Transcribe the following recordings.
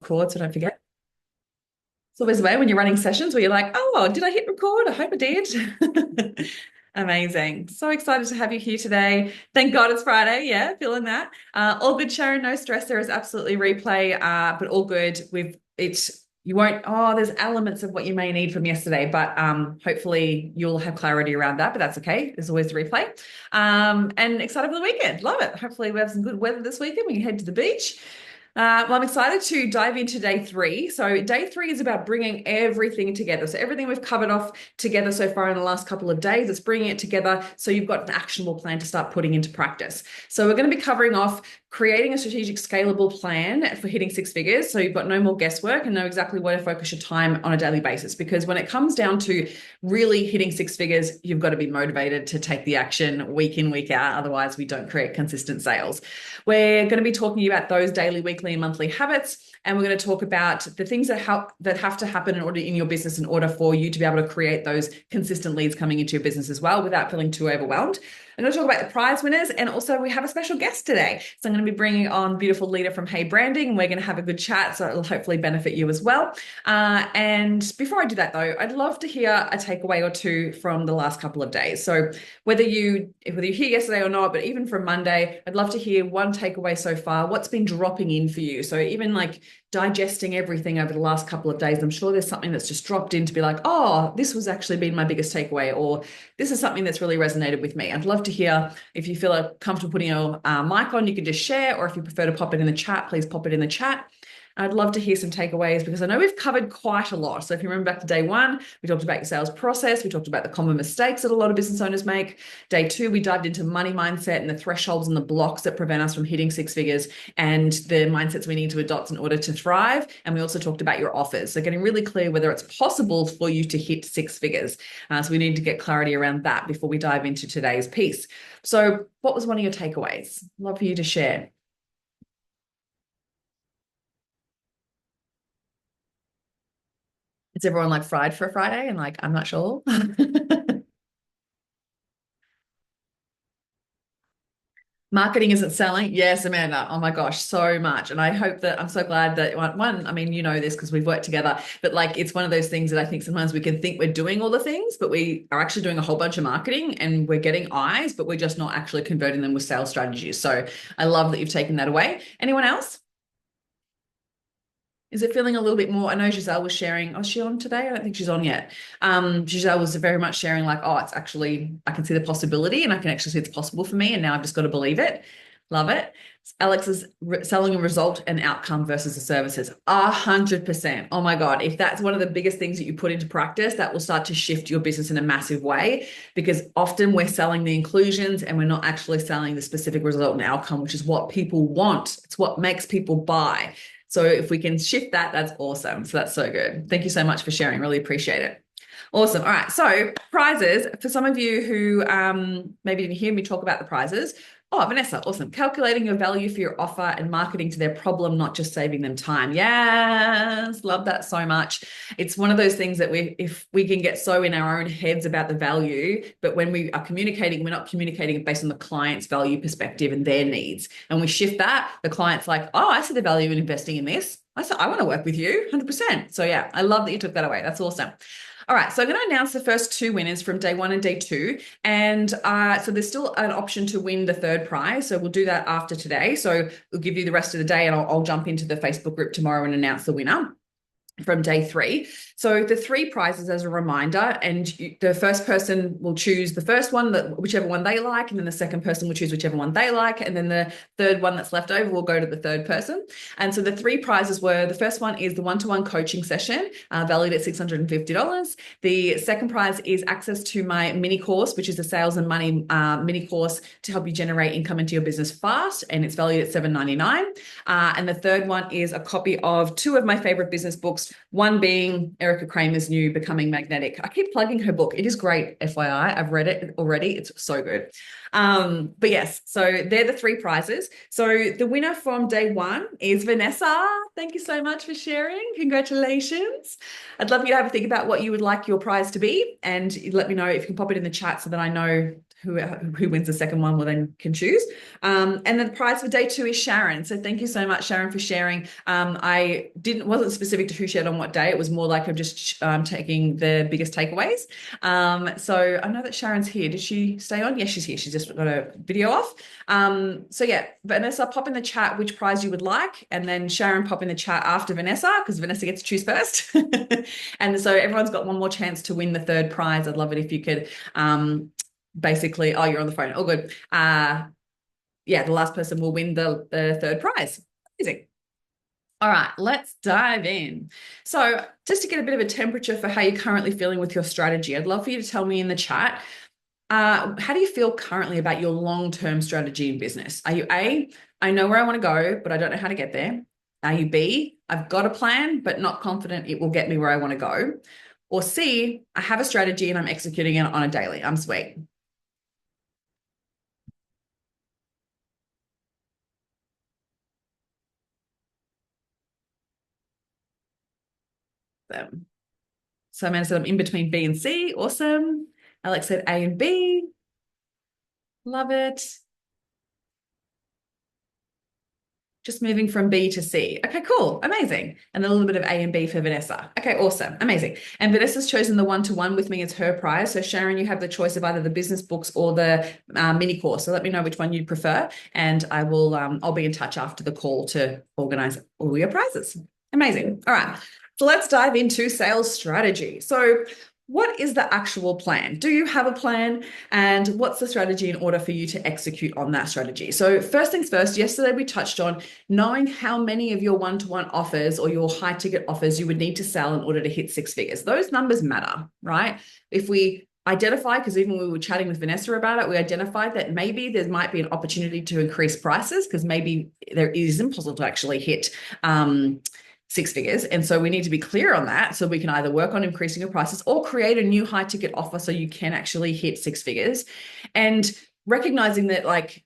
record so I don't forget. It's always the way when you're running sessions where you're like, oh, did I hit record? I hope I did. Amazing. So excited to have you here today. Thank God it's Friday. Yeah, feeling that. All good, Sharon. No stress. There is absolutely replay, but all good. You won't, there's elements of what you may need from yesterday, but hopefully you'll have clarity around that, but that's okay. There's always the replay. And excited for the weekend. Love it. Hopefully we have some good weather this weekend. We can head to the beach. Well, I'm excited to dive into day three. So, day three is about bringing everything together. So, everything we've covered off together so far in the last couple of days, it's bringing it together so you've got an actionable plan to start putting into practice. So, we're going to be covering off creating a strategic, scalable plan for hitting six figures. So, you've got no more guesswork and know exactly where to focus your time on a daily basis. Because when it comes down to really hitting six figures, you've got to be motivated to take the action week in, week out. Otherwise, we don't create consistent sales. We're going to be talking about those daily, weekly, and monthly habits, and we're going to talk about the things that have to happen in your business in order for you to be able to create those consistent leads coming into your business as well without feeling too overwhelmed. I'm going to talk about the prize winners, and also we have a special guest today. So I'm going to be bringing on beautiful Lita from Hey Branding. We're going to have a good chat, so it'll hopefully benefit you as well. And before I do that, though, I'd love to hear a takeaway or two from the last couple of days. So whether you here yesterday or not, but even from Monday, I'd love to hear one takeaway so far. What's been dropping in for you? So even like digesting everything over the last couple of days, I'm sure there's something that's just dropped in to be like, oh, this was actually been my biggest takeaway, or this is something that's really resonated with me. I'd love to hear. If you feel comfortable putting your mic on, you can just share, or if you prefer to pop it in the chat, please pop it in the chat. I'd love to hear some takeaways because I know we've covered quite a lot. So if you remember back to day one, we talked about your sales process. We talked about the common mistakes that a lot of business owners make. Day two, we dived into money mindset and the thresholds and the blocks that prevent us from hitting six figures and the mindsets we need to adopt in order to thrive. And we also talked about your offers. So getting really clear whether it's possible for you to hit six figures. So we need to get clarity around that before we dive into today's piece. So what was one of your takeaways? Love for you to share. Is everyone like fried for a Friday and like, I'm not sure? Marketing isn't selling. Yes, Amanda. Oh my gosh, so much. And I hope that I'm so glad that I mean, you know this because we've worked together, but like it's one of those things that I think sometimes we can think we're doing all the things, but we are actually doing a whole bunch of marketing and we're getting eyes, but we're just not actually converting them with sales strategies. So I love that you've taken that away. Anyone else? Is it feeling a little bit more? I know Giselle was sharing. Oh, is she on today? I don't think she's on yet. Giselle was very much sharing, like, oh, it's actually, I can see the possibility and I can actually see it's possible for me. And now I've just got to believe it. Love it. Alex is selling a result and outcome versus the services. 100%. Oh my God. If that's one of the biggest things that you put into practice, that will start to shift your business in a massive way because often we're selling the inclusions and we're not actually selling the specific result and outcome, which is what people want. It's what makes people buy. So if we can shift that, that's awesome. So that's so good. Thank you so much for sharing. Really appreciate it. Awesome. All right. So prizes for some of you who maybe didn't hear me talk about the prizes. Oh, Vanessa, awesome. Calculating your value for your offer and marketing to their problem, not just saving them time. Yes, love that so much. It's one of those things that if we can get so in our own heads about the value, but when we are communicating, we're not communicating based on the client's value perspective and their needs. And we shift that, the client's like, oh, I see the value in investing in this. I want to work with you 100%. So yeah, I love that you took that away. That's awesome. All right, so I'm going to announce the first two winners from day one and day two. And so there's still an option to win the third prize. So we'll do that after today. So we'll give you the rest of the day and I'll jump into the Facebook group tomorrow and announce the winner from day three. So the three prizes as a reminder, and the first person will choose the first one, whichever one they like, and then the second person will choose whichever one they like, and then the third one that's left over will go to the third person. And so the three prizes were, the first one is the one-to-one coaching session, valued at $650. The second prize is access to my mini course, which is a sales and money mini course to help you generate income into your business fast, and it's valued at $799. And the third one is a copy of two of my favorite business books, one being Erica Kramer's new Becoming Magnetic. I keep plugging her book. It is great, FYI. I've read it already. It's so good. But yes, so they're the three prizes. So the winner from day one is Vanessa. Thank you so much for sharing. Congratulations. I'd love you to have a think about what you would like your prize to be, and let me know if you can pop it in the chat so that I know who wins the second one will then can choose. And then the prize for day 2 is Sharon. So thank you so much, Sharon, for sharing. I wasn't specific to who shared on what day. It was more like I'm just taking the biggest takeaways. So I know that Sharon's here. Did she stay on? Yes, she's here. She's just got a video off. So yeah, Vanessa, pop in the chat which prize you would like, and then Sharon, pop in the chat after Vanessa because Vanessa gets to choose first. And so everyone's got one more chance to win the third prize. I'd love it if you could basically, oh, you're on the phone. Oh, good. Yeah, the last person will win the third prize. Amazing. All right, let's dive in. So, just to get a bit of a temperature for how you're currently feeling with your strategy, I'd love for you to tell me in the chat, how do you feel currently about your long-term strategy in business? Are you A, I know where I want to go, but I don't know how to get there? Are you B, I've got a plan, but not confident it will get me where I want to go? Or C, I have a strategy and I'm executing it on a daily. I'm sweet. So Amanda said I'm in between B and C. Awesome. Alex said A and B. Love it. Just moving from B to C. Okay, cool. Amazing. And then a little bit of A and B for Vanessa. Okay, awesome. Amazing. And Vanessa's chosen the one-to-one with me as her prize. So Sharon, you have the choice of either the business books or the mini course. So let me know which one you'd prefer. And I'll be in touch after the call to organize all your prizes. Amazing. All right. So let's dive into sales strategy. So what is the actual plan? Do you have a plan? And what's the strategy in order for you to execute on that strategy? So first things first, yesterday we touched on knowing how many of your one-to-one offers or your high ticket offers you would need to sell in order to hit 6 figures. Those numbers matter, right? If we identify, because even when we were chatting with Vanessa about it, we identified that maybe there might be an opportunity to increase prices because maybe there is impossible to actually hit 6 figures. And so we need to be clear on that. So we can either work on increasing your prices or create a new high ticket offer so you can actually hit 6 figures. And recognizing that, like,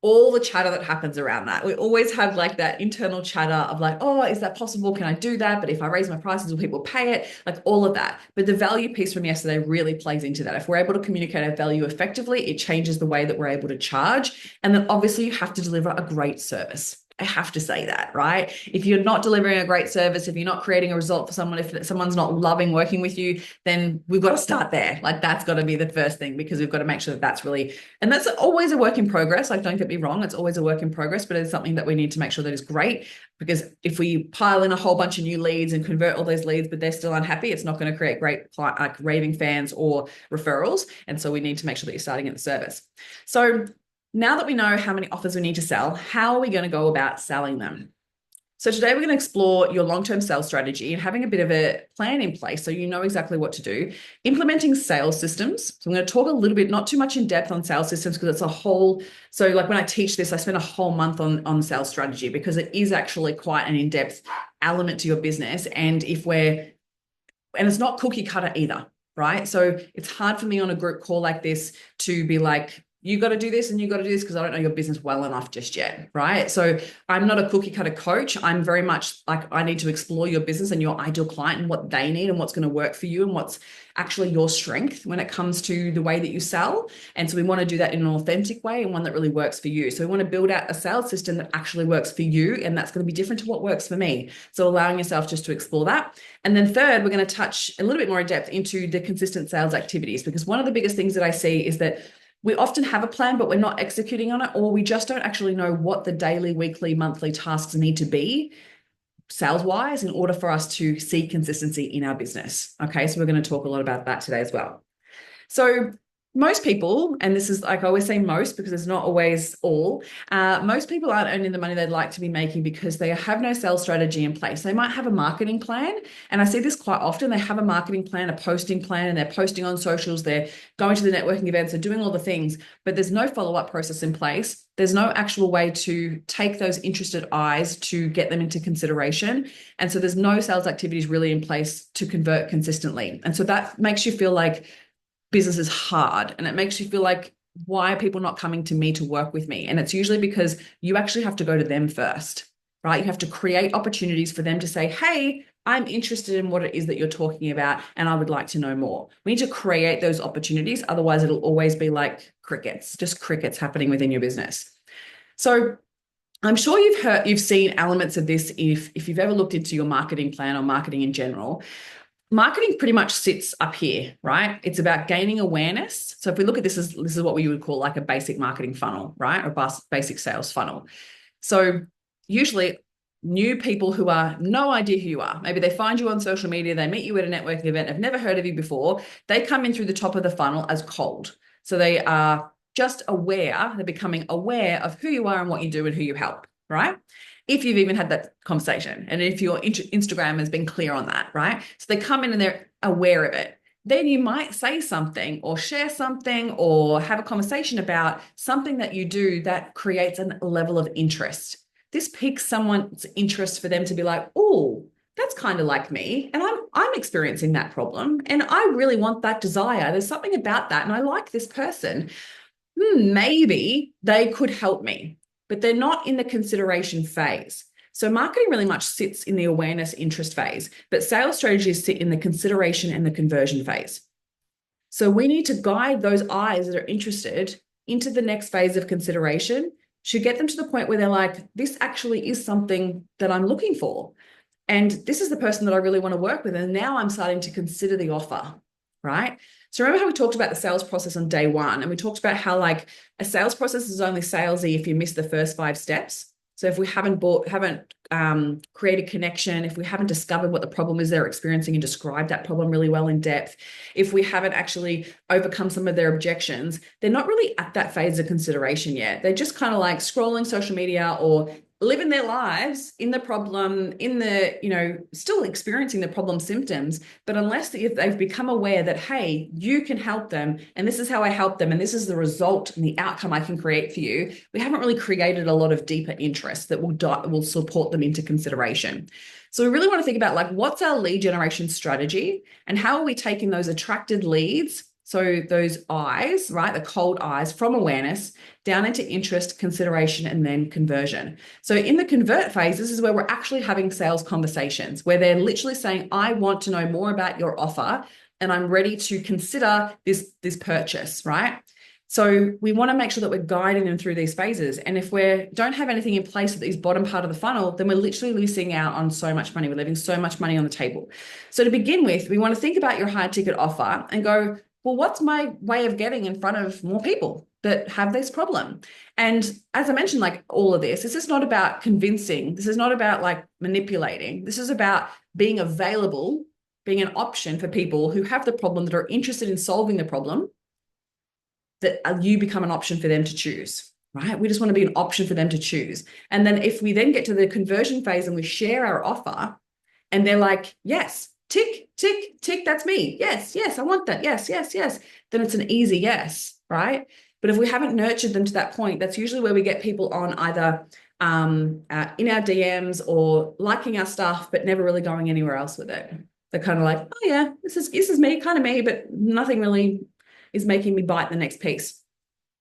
all the chatter that happens around that. We always have like that internal chatter of like, oh, is that possible? Can I do that? But if I raise my prices, will people pay it? Like all of that. But the value piece from yesterday really plays into that. If we're able to communicate our value effectively, it changes the way that we're able to charge. And then obviously you have to deliver a great service. I have to say that, right? If you're not delivering a great service, if you're not creating a result for someone, if someone's not loving working with you, then we've got to start there. Like that's got to be the first thing because we've got to make sure that that's really, and that's always a work in progress. Like, don't get me wrong, it's always a work in progress, but it's something that we need to make sure that is great because if we pile in a whole bunch of new leads and convert all those leads, but they're still unhappy, it's not going to create great like raving fans or referrals. And so we need to make sure that you're starting at the service. So now that we know how many offers we need to sell, how are we going to go about selling them? So today we're going to explore your long-term sales strategy and having a bit of a plan in place so you know exactly what to do. Implementing sales systems. So I'm going to talk a little bit, not too much in depth on sales systems because it's a whole, so like when I teach this, I spend a whole month on sales strategy because it is actually quite an in-depth element to your business. And it's not cookie cutter either, right? So it's hard for me on a group call like this to be like, you got to do this and you got to do this because I don't know your business well enough just yet, right? So I'm not a cookie cutter coach. I'm very much like I need to explore your business and your ideal client and what they need and what's going to work for you and what's actually your strength when it comes to the way that you sell. And so we want to do that in an authentic way and one that really works for you. So we want to build out a sales system that actually works for you and that's going to be different to what works for me. So allowing yourself just to explore that. And then third, we're going to touch a little bit more in depth into the consistent sales activities because one of the biggest things that I see is that we often have a plan, but we're not executing on it, or we just don't actually know what the daily, weekly, monthly tasks need to be sales-wise in order for us to see consistency in our business. Okay, so we're going to talk a lot about that today as well. So most people, and this is like I always say most because it's not always all, most people aren't earning the money they'd like to be making because they have no sales strategy in place. They might have a marketing plan, and I see this quite often. They have a marketing plan, a posting plan, and they're posting on socials, they're going to the networking events, they're doing all the things, but there's no follow-up process in place. There's no actual way to take those interested eyes to get them into consideration. And so there's no sales activities really in place to convert consistently. And so that makes you feel like business is hard and it makes you feel like, why are people not coming to me to work with me? And it's usually because you actually have to go to them first. right? You have to create opportunities for them to say, hey, I'm interested in what it is that you're talking about, and I would like to know more. We need to create those opportunities. Otherwise, it'll always be like crickets, just crickets happening within your business. So I'm sure you've seen elements of this if you've ever looked into your marketing plan or marketing in general. Marketing pretty much sits up here, right? It's about gaining awareness. So if we look at this is what we would call like a basic marketing funnel, right? Or basic sales funnel. So usually new people who are no idea who you are, maybe they find you on social media, they meet you at a networking event, have never heard of you before, they come in through the top of the funnel as cold. So they are just aware, they're becoming aware of who you are and what you do and who you help, right? If you've even had that conversation and if your Instagram has been clear on that, right? So they come in and they're aware of it. Then you might say something or share something or have a conversation about something that you do that creates a level of interest. This piques someone's interest for them to be like, oh, that's kind of like me. And I'm experiencing that problem. And I really want that desire. There's something about that. And I like this person. Maybe they could help me, but they're not in the consideration phase. So marketing really much sits in the awareness interest phase, but sales strategies sit in the consideration and the conversion phase. So we need to guide those eyes that are interested into the next phase of consideration to get them to the point where they're like, this actually is something that I'm looking for. And this is the person that I really want to work with. And now I'm starting to consider the offer, right? So remember how we talked about the sales process on day one, and we talked about how like a sales process is only salesy if you miss the first 5 steps. So if we haven't created connection, if we haven't discovered what the problem is they're experiencing and described that problem really well in depth, if we haven't actually overcome some of their objections, they're not really at that phase of consideration yet. They're just kind of like scrolling social media or living their lives in the problem, in the, still experiencing the problem symptoms. But unless they've become aware that, hey, you can help them, and this is how I help them, and this is the result and the outcome I can create for you, we haven't really created a lot of deeper interest that will support them into consideration. So we really want to think about like, what's our lead generation strategy and how are we taking those attracted leads, so those eyes, right, the cold eyes from awareness down into interest, consideration, and then conversion. So in the convert phase, this is where we're actually having sales conversations where they're literally saying, I want to know more about your offer and I'm ready to consider this purchase, right? So we want to make sure that we're guiding them through these phases. And if we don't have anything in place at this bottom part of the funnel, then we're literally losing out on so much money. We're leaving so much money on the table. So to begin with, we want to think about your high ticket offer and go, well, what's my way of getting in front of more people that have this problem? And as I mentioned, like all of this is not about convincing. This is not about like manipulating. This is about being available, being an option for people who have the problem, that are interested in solving the problem, that you become an option for them to choose, right? We just want to be an option for them to choose. And then if we then get to the conversion phase and we share our offer and they're like, yes, tick, tick, tick, that's me. Yes, yes, I want that. Yes, yes, yes. Then it's an easy yes, right? But if we haven't nurtured them to that point, that's usually where we get people on either in our DMs or liking our stuff, but never really going anywhere else with it. They're kind of like, oh yeah, this is me, kind of me, but nothing really is making me bite the next piece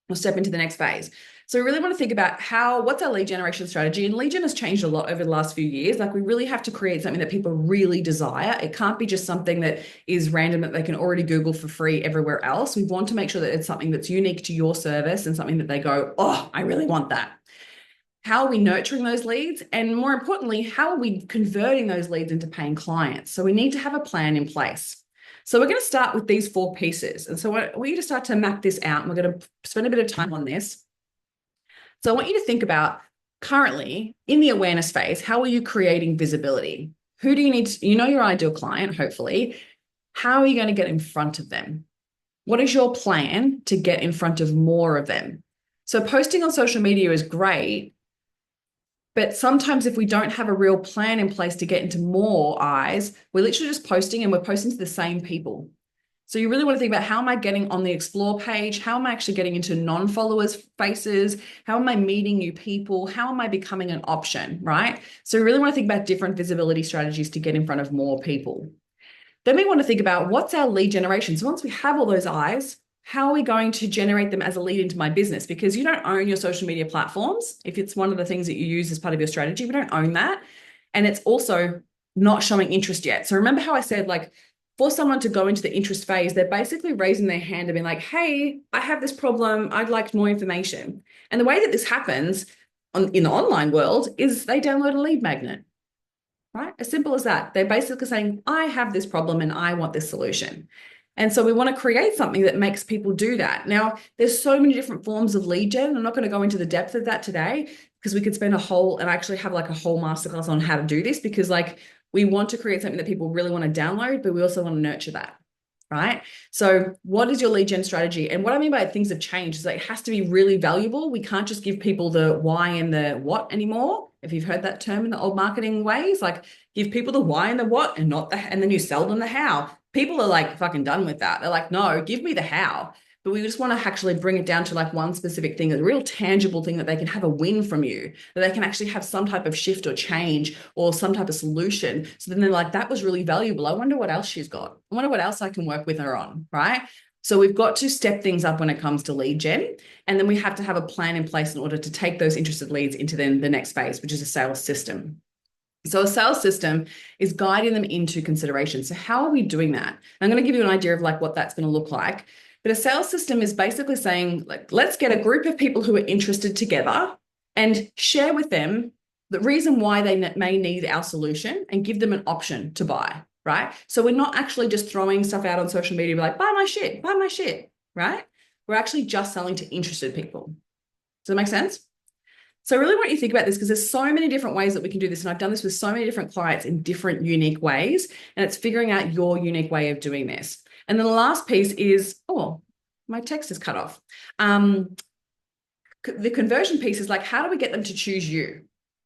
or step into the next phase. So we really want to think about what's our lead generation strategy? And lead gen has changed a lot over the last few years. Like we really have to create something that people really desire. It can't be just something that is random that they can already Google for free everywhere else. We want to make sure that it's something that's unique to your service and something that they go, oh, I really want that. How are we nurturing those leads? And more importantly, how are we converting those leads into paying clients? So we need to have a plan in place. So we're going to start with these 4 pieces. And so I want you to start to map this out. And we're going to spend a bit of time on this. So I want you to think about currently in the awareness phase, how are you creating visibility? Who do you need to, your ideal client, hopefully. How are you going to get in front of them? What is your plan to get in front of more of them? So posting on social media is great, but sometimes if we don't have a real plan in place to get into more eyes, we're literally just posting and we're posting to the same people. So you really want to think about, how am I getting on the explore page? How am I actually getting into non-followers' faces? How am I meeting new people? How am I becoming an option, right? So we really want to think about different visibility strategies to get in front of more people. Then we want to think about, what's our lead generation? So once we have all those eyes, how are we going to generate them as a lead into my business? Because you don't own your social media platforms. If it's one of the things that you use as part of your strategy, we don't own that. And it's also not showing interest yet. So remember how I said, like, for someone to go into the interest phase, they're basically raising their hand and being like, hey, I have this problem. I'd like more information. And the way that this happens in the online world is they download a lead magnet, right? As simple as that. They're basically saying, I have this problem and I want this solution. And so we want to create something that makes people do that. Now, there's so many different forms of lead gen. I'm not going to go into the depth of that today because we could spend a whole, and actually have like a whole masterclass on how to do this, because like we want to create something that people really want to download, but we also want to nurture that. Right. So what is your lead gen strategy? And what I mean by things have changed is that it has to be really valuable. We can't just give people the why and the what anymore. If you've heard that term in the old marketing ways, like give people the why and the what and not the, and then you sell them the how. People are like fucking done with that. They're like, no, give me the how. But we just want to actually bring it down to like one specific thing, a real tangible thing that they can have a win from you, that they can actually have some type of shift or change or some type of solution. So then they're like, that was really valuable. I wonder what else she's got. I wonder what else I can work with her on, right? So we've got to step things up when it comes to lead gen. And then we have to have a plan in place in order to take those interested leads into then the next phase, which is a sales system. So a sales system is guiding them into consideration. So how are we doing that? I'm going to give you an idea of like what that's going to look like. But a sales system is basically saying, like, let's get a group of people who are interested together and share with them the reason why they may need our solution and give them an option to buy, right? So we're not actually just throwing stuff out on social media, like, buy my shit, right? We're actually just selling to interested people. Does that make sense? So I really want you to think about this, because there's so many different ways that we can do this. And I've done this with so many different clients in different unique ways. And it's figuring out your unique way of doing this. And then the last piece is, oh, my text is cut off. The conversion piece is like, how do we get them to choose you,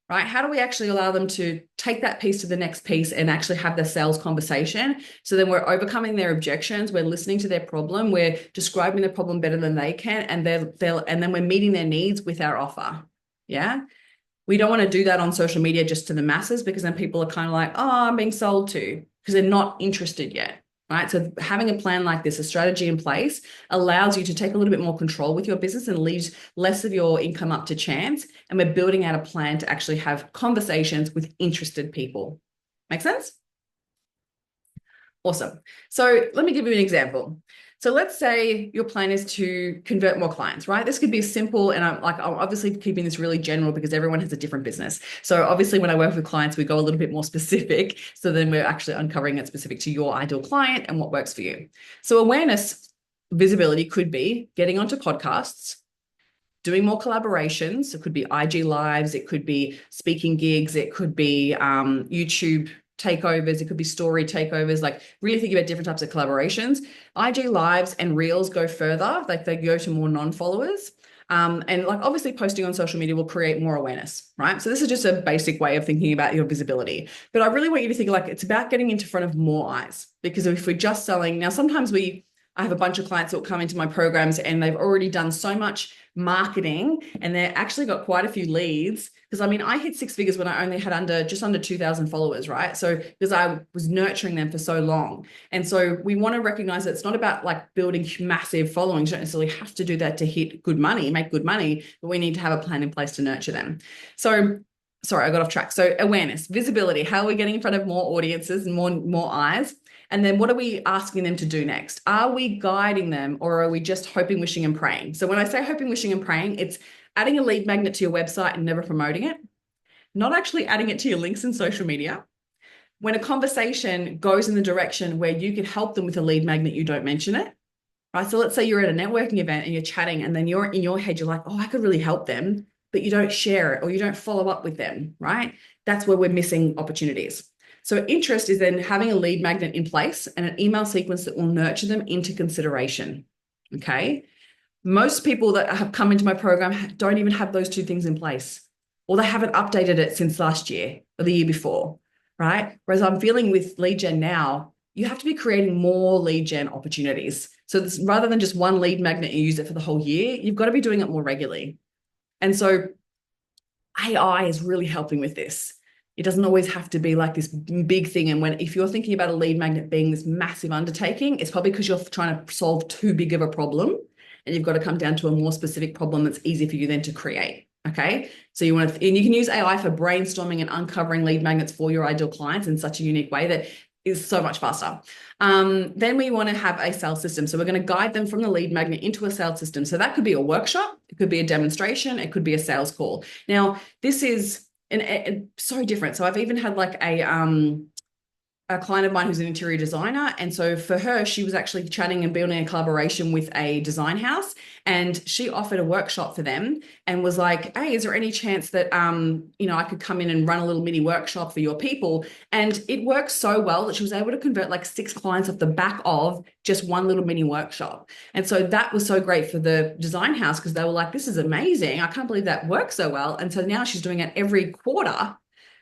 right? How do we actually allow them to take that piece to the next piece and actually have the sales conversation? So then we're overcoming their objections. We're listening to their problem. We're describing the problem better than they can. And then we're meeting their needs with our offer. Yeah. We don't want to do that on social media just to the masses, because then people are kind of like, oh, I'm being sold to, because they're not interested yet, right? So having a plan like this, a strategy in place, allows you to take a little bit more control with your business and leave less of your income up to chance. And we're building out a plan to actually have conversations with interested people. Make sense? Awesome. So let me give you an example. So let's say your plan is to convert more clients, right? This could be simple, and I'm obviously keeping this really general because everyone has a different business. So obviously when I work with clients, we go a little bit more specific. So then we're actually uncovering it specific to your ideal client and what works for you. So awareness, visibility could be getting onto podcasts, doing more collaborations. It could be IG lives, it could be speaking gigs, it could be YouTube takeovers, it could be story takeovers, like really think about different types of collaborations. IG lives and reels go further, like they go to more non-followers. And like obviously posting on social media will create more awareness, right? So this is just a basic way of thinking about your visibility. But I really want you to think like it's about getting into front of more eyes, because if we're just selling, now sometimes I have a bunch of clients that will come into my programs and they've already done so much marketing and they've actually got quite a few leads. Because I mean, I hit six figures when I only had just under 2,000 followers, right? So because I was nurturing them for so long. And so we want to recognize that it's not about like building massive followings. You don't necessarily have to do that to hit good money, make good money, but we need to have a plan in place to nurture them. So sorry, I got off track. So awareness, visibility, how are we getting in front of more audiences and more eyes? And then what are we asking them to do next? Are we guiding them, or are we just hoping, wishing, and praying? So when I say hoping, wishing, and praying, it's adding a lead magnet to your website and never promoting it, not actually adding it to your links in social media. When a conversation goes in the direction where you can help them with a lead magnet, you don't mention it, right? So let's say you're at a networking event and you're chatting, and then you're in your head, you're like, oh, I could really help them, but you don't share it or you don't follow up with them, right? That's where we're missing opportunities. So interest is then having a lead magnet in place and an email sequence that will nurture them into consideration. Okay. Most people that have come into my program don't even have those two things in place, or they haven't updated it since last year or the year before, right? Whereas I'm feeling with lead gen now, you have to be creating more lead gen opportunities. So this, rather than just one lead magnet, you use it for the whole year, you've got to be doing it more regularly. And so AI is really helping with this. It doesn't always have to be like this big thing. And if you're thinking about a lead magnet being this massive undertaking, it's probably because you're trying to solve too big of a problem, and you've got to come down to a more specific problem that's easy for you then to create. Okay. So you want to, and you can use AI for brainstorming and uncovering lead magnets for your ideal clients in such a unique way that is so much faster. Then we want to have a sales system. So we're going to guide them from the lead magnet into a sales system. So that could be a workshop, it could be a demonstration, it could be a sales call. Now, this is so different. So I've even had like a client of mine who's an interior designer. And so for her, she was actually chatting and building a collaboration with a design house. And she offered a workshop for them and was like, hey, is there any chance that, I could come in and run a little mini workshop for your people? And it worked so well that she was able to convert like 6 clients off the back of just one little mini workshop. And so that was so great for the design house because they were like, this is amazing. I can't believe that worked so well. And so now she's doing it every quarter,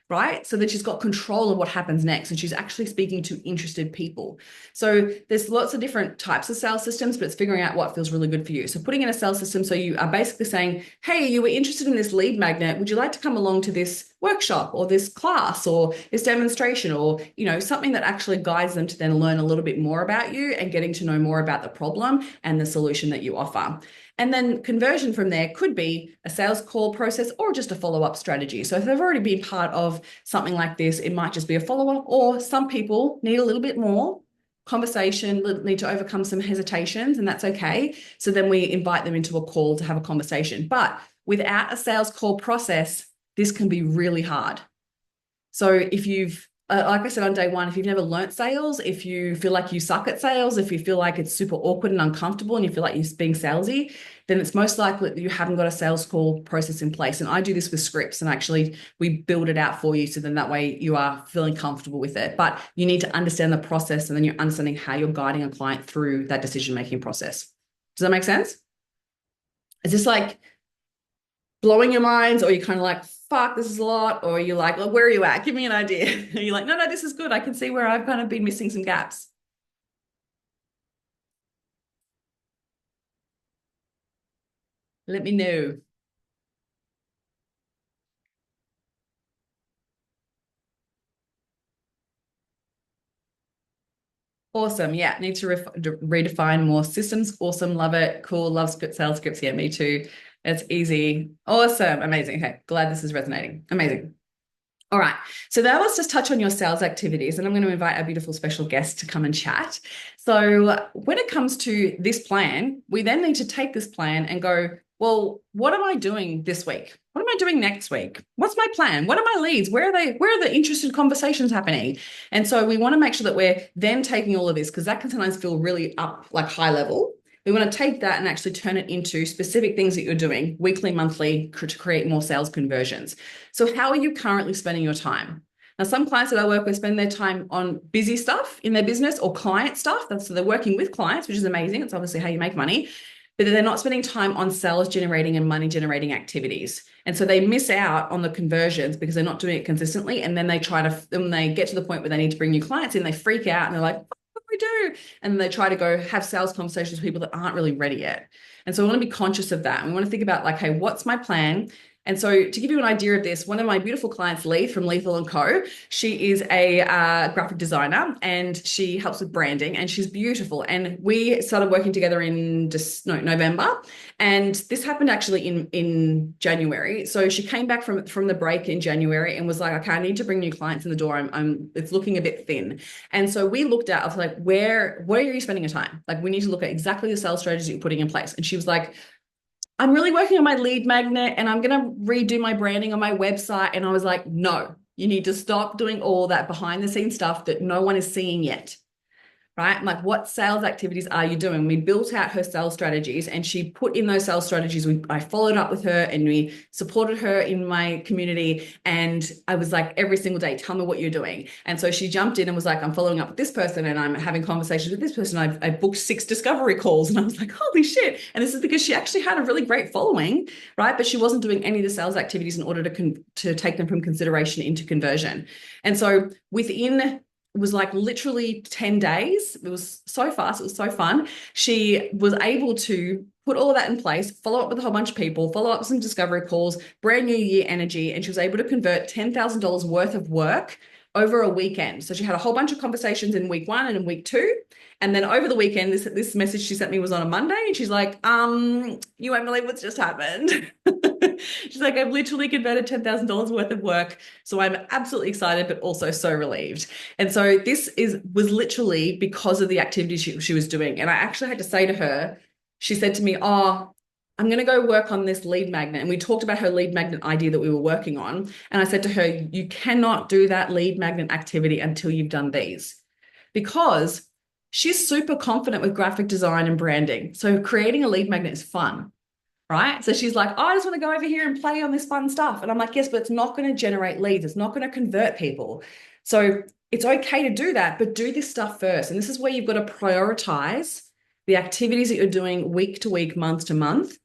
right? So that she's got control of what happens next and she's actually speaking to interested people. So there's lots of different types of sales systems, but it's figuring out what feels really good for you. So putting in a sales system, so you are basically saying, hey, you were interested in this lead magnet. Would you like to come along to this workshop or this class or this demonstration or, something that actually guides them to then learn a little bit more about you and getting to know more about the problem and the solution that you offer. And then conversion from there could be a sales call process or just a follow-up strategy. So if they've already been part of something like this, it might just be a follow-up, or some people need a little bit more conversation, need to overcome some hesitations, and that's okay. So then we invite them into a call to have a conversation. But without a sales call process, this can be really hard. So if you've like I said on day one, if you've never learnt sales, if you feel like you suck at sales, if you feel like it's super awkward and uncomfortable and you feel like you're being salesy, then it's most likely that you haven't got a sales call process in place. And I do this with scripts, and actually we build it out for you. So then that way you are feeling comfortable with it. But you need to understand the process, and then you're understanding how you're guiding a client through that decision-making process. Does that make sense? Is this like blowing your minds, or you're kind of like, fuck, this is a lot? Or you're like, well, where are you at? Give me an idea. You're like, no, this is good. I can see where I've kind of been missing some gaps. Let me know. Awesome. Yeah. Need to redefine more systems. Awesome. Love it. Cool. Love sales scripts. Yeah, me too. It's easy. Awesome. Amazing. Okay. Glad this is resonating. Amazing. All right. So now let's just touch on your sales activities, and I'm going to invite our beautiful special guest to come and chat. So when it comes to this plan, we then need to take this plan and go, well, what am I doing this week? What am I doing next week? What's my plan? What are my leads? Where are they? Where are the interested conversations happening? And so we want to make sure that we're then taking all of this, because that can sometimes feel really up, like high level. We want to take that and actually turn it into specific things that you're doing weekly, monthly, to create more sales conversions. So how are you currently spending your time? Now, some clients that I work with spend their time on busy stuff in their business or client stuff. So they're working with clients, which is amazing. It's obviously how you make money, but they're not spending time on sales generating and money generating activities. And so they miss out on the conversions because they're not doing it consistently. And then when they get to the point where they need to bring new clients in, they freak out and they're like, we do. And then they try to go have sales conversations with people that aren't really ready yet. And so we want to be conscious of that. And we want to think about like, hey, what's my plan? And so to give you an idea of this, one of my beautiful clients, Lee from Lethal & Co., she is a graphic designer and she helps with branding, and she's beautiful. And we started working together in November. And this happened actually in January. So she came back from the break in January and was like, okay, I need to bring new clients in the door. It's looking a bit thin. And so we looked at, I was like, where are you spending your time? Like, we need to look at exactly the sales strategies you're putting in place. And she was like, I'm really working on my lead magnet and I'm going to redo my branding on my website. And I was like, no, you need to stop doing all that behind the scenes stuff that no one is seeing yet. Right? I'm like, what sales activities are you doing? We built out her sales strategies, and she put in those sales strategies. I followed up with her and we supported her in my community. And I was like, every single day, tell me what you're doing. And so she jumped in and was like, I'm following up with this person and I'm having conversations with this person. I booked 6 discovery calls, and I was like, holy shit. And this is because she actually had a really great following, right? But she wasn't doing any of the sales activities in order to take them from consideration into conversion. And so it was like literally 10 days. It was so fast. It was so fun. She was able to put all of that in place, follow up with a whole bunch of people, follow up with some discovery calls, brand new year energy, and she was able to convert $10,000 worth of work over a weekend. So she had a whole bunch of conversations in week 1 and in week 2. And then over the weekend, this message she sent me was on a Monday, and she's like, you won't believe what's just happened. She's like, I've literally converted $10,000 worth of work. So I'm absolutely excited, but also so relieved. And so was literally because of the activities she was doing. And I actually had to say to her, she said to me, oh, I'm going to go work on this lead magnet. And we talked about her lead magnet idea that we were working on. And I said to her, you cannot do that lead magnet activity until you've done these, because she's super confident with graphic design and branding. So creating a lead magnet is fun, right? So she's like, oh, I just want to go over here and play on this fun stuff. And I'm like, yes, but it's not going to generate leads. It's not going to convert people. So it's okay to do that, but do this stuff first. And this is where you've got to prioritize the activities that you're doing week to week, month to month,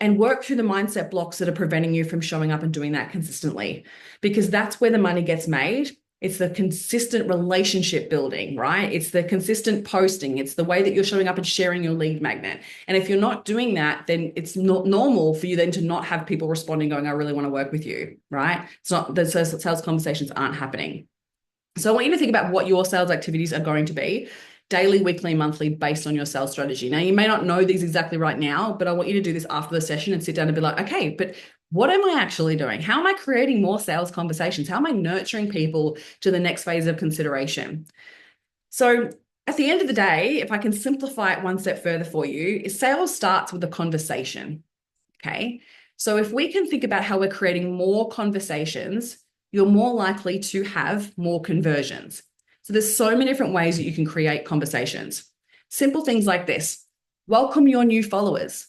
and work through the mindset blocks that are preventing you from showing up and doing that consistently, because that's where the money gets made. It's the consistent relationship building, right? It's the consistent posting. It's the way that you're showing up and sharing your lead magnet. And if you're not doing that, then it's not normal for you then to not have people responding going, I really want to work with you, right? It's not, the sales conversations aren't happening. So I want you to think about what your sales activities are going to be daily, weekly, monthly, based on your sales strategy. Now, you may not know these exactly right now, but I want you to do this after the session and sit down and be like, okay, but what am I actually doing? How am I creating more sales conversations? How am I nurturing people to the next phase of consideration? So at the end of the day, if I can simplify it one step further for you, sales starts with a conversation, okay? So if we can think about how we're creating more conversations, you're more likely to have more conversions. So there's so many different ways that you can create conversations. Simple things like this: welcome your new followers.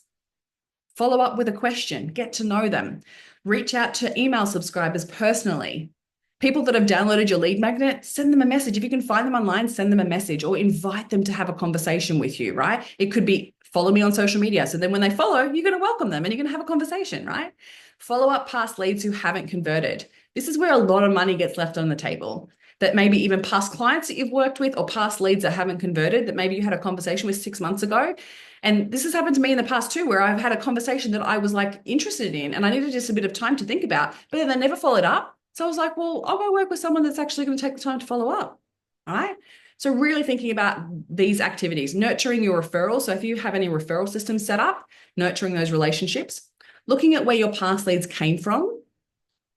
Follow up with a question, get to know them. Reach out to email subscribers personally. People that have downloaded your lead magnet, send them a message. If you can find them online, send them a message or invite them to have a conversation with you, right? It could be follow me on social media. So then when they follow, you're going to welcome them and you're going to have a conversation, right? Follow up past leads who haven't converted. This is where a lot of money gets left on the table. That maybe even past clients that you've worked with or past leads that haven't converted, that maybe you had a conversation with 6 months ago. And this has happened to me in the past too, where I've had a conversation that I was like interested in and I needed just a bit of time to think about, but then they never followed up. So I was like, well, I'll go work with someone that's actually going to take the time to follow up. All right. So really thinking about these activities, nurturing your referrals. So if you have any referral systems set up, nurturing those relationships, looking at where your past leads came from.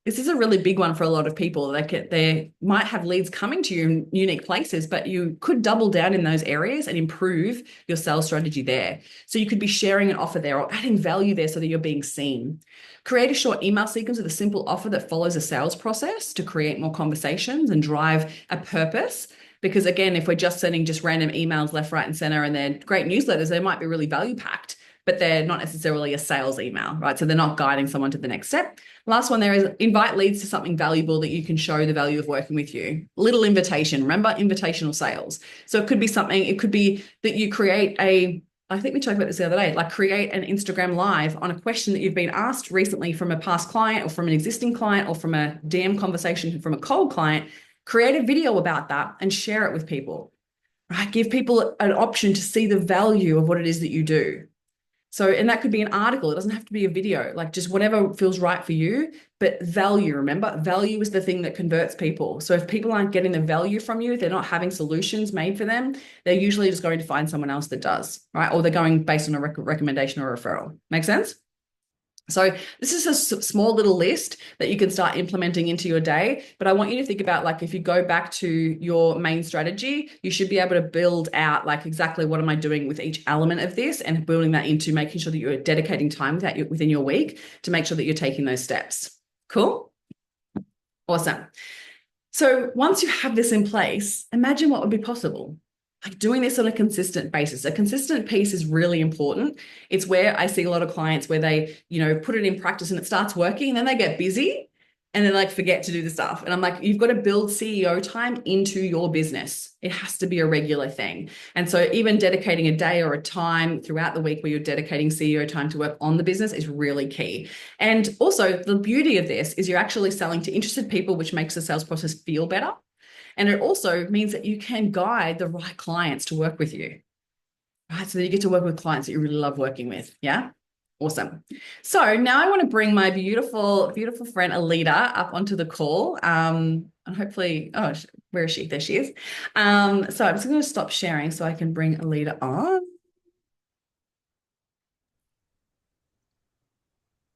This is a really big one for a lot of people. They might have leads coming to you in unique places, but you could double down in those areas and improve your sales strategy there. So you could be sharing an offer there or adding value there so that you're being seen. Create a short email sequence with a simple offer that follows a sales process to create more conversations and drive a purpose. Because again, if we're just sending just random emails left, right, and center, and they're great newsletters, they might be really value packed, but they're not necessarily a sales email, right? So they're not guiding someone to the next step. Last one there is invite leads to something valuable that you can show the value of working with you. Little invitation. Remember, invitational sales. So it could be something, it could be that you create I think we talked about this the other day, like create an Instagram live on a question that you've been asked recently from a past client or from an existing client or from a DM conversation from a cold client. Create a video about that and share it with people, right? Give people an option to see the value of what it is that you do. So, and that could be an article. It doesn't have to be a video, like just whatever feels right for you. But value, remember, value is the thing that converts people. So if people aren't getting the value from you, they're not having solutions made for them, they're usually just going to find someone else that does, right? Or they're going based on a recommendation or referral. Make sense? So this is a small little list that you can start implementing into your day. But I want you to think about, like, if you go back to your main strategy, you should be able to build out like exactly what am I doing with each element of this and building that into making sure that you're dedicating time with that within your week to make sure that you're taking those steps. Cool? Awesome. So once you have this in place, imagine what would be possible. Like doing this on a consistent basis. A consistent piece is really important. It's where I see a lot of clients where they, put it in practice and it starts working and then they get busy and then like forget to do the stuff. And I'm like, you've got to build CEO time into your business. It has to be a regular thing. And so even dedicating a day or a time throughout the week where you're dedicating CEO time to work on the business is really key. And also the beauty of this is you're actually selling to interested people, which makes the sales process feel better. And it also means that you can guide the right clients to work with you. Right, so that you get to work with clients that you really love working with. Yeah. Awesome. So now I want to bring my beautiful, beautiful friend Alita up onto the call. And hopefully, oh, where is she? There she is. So I'm just going to stop sharing so I can bring Alita on.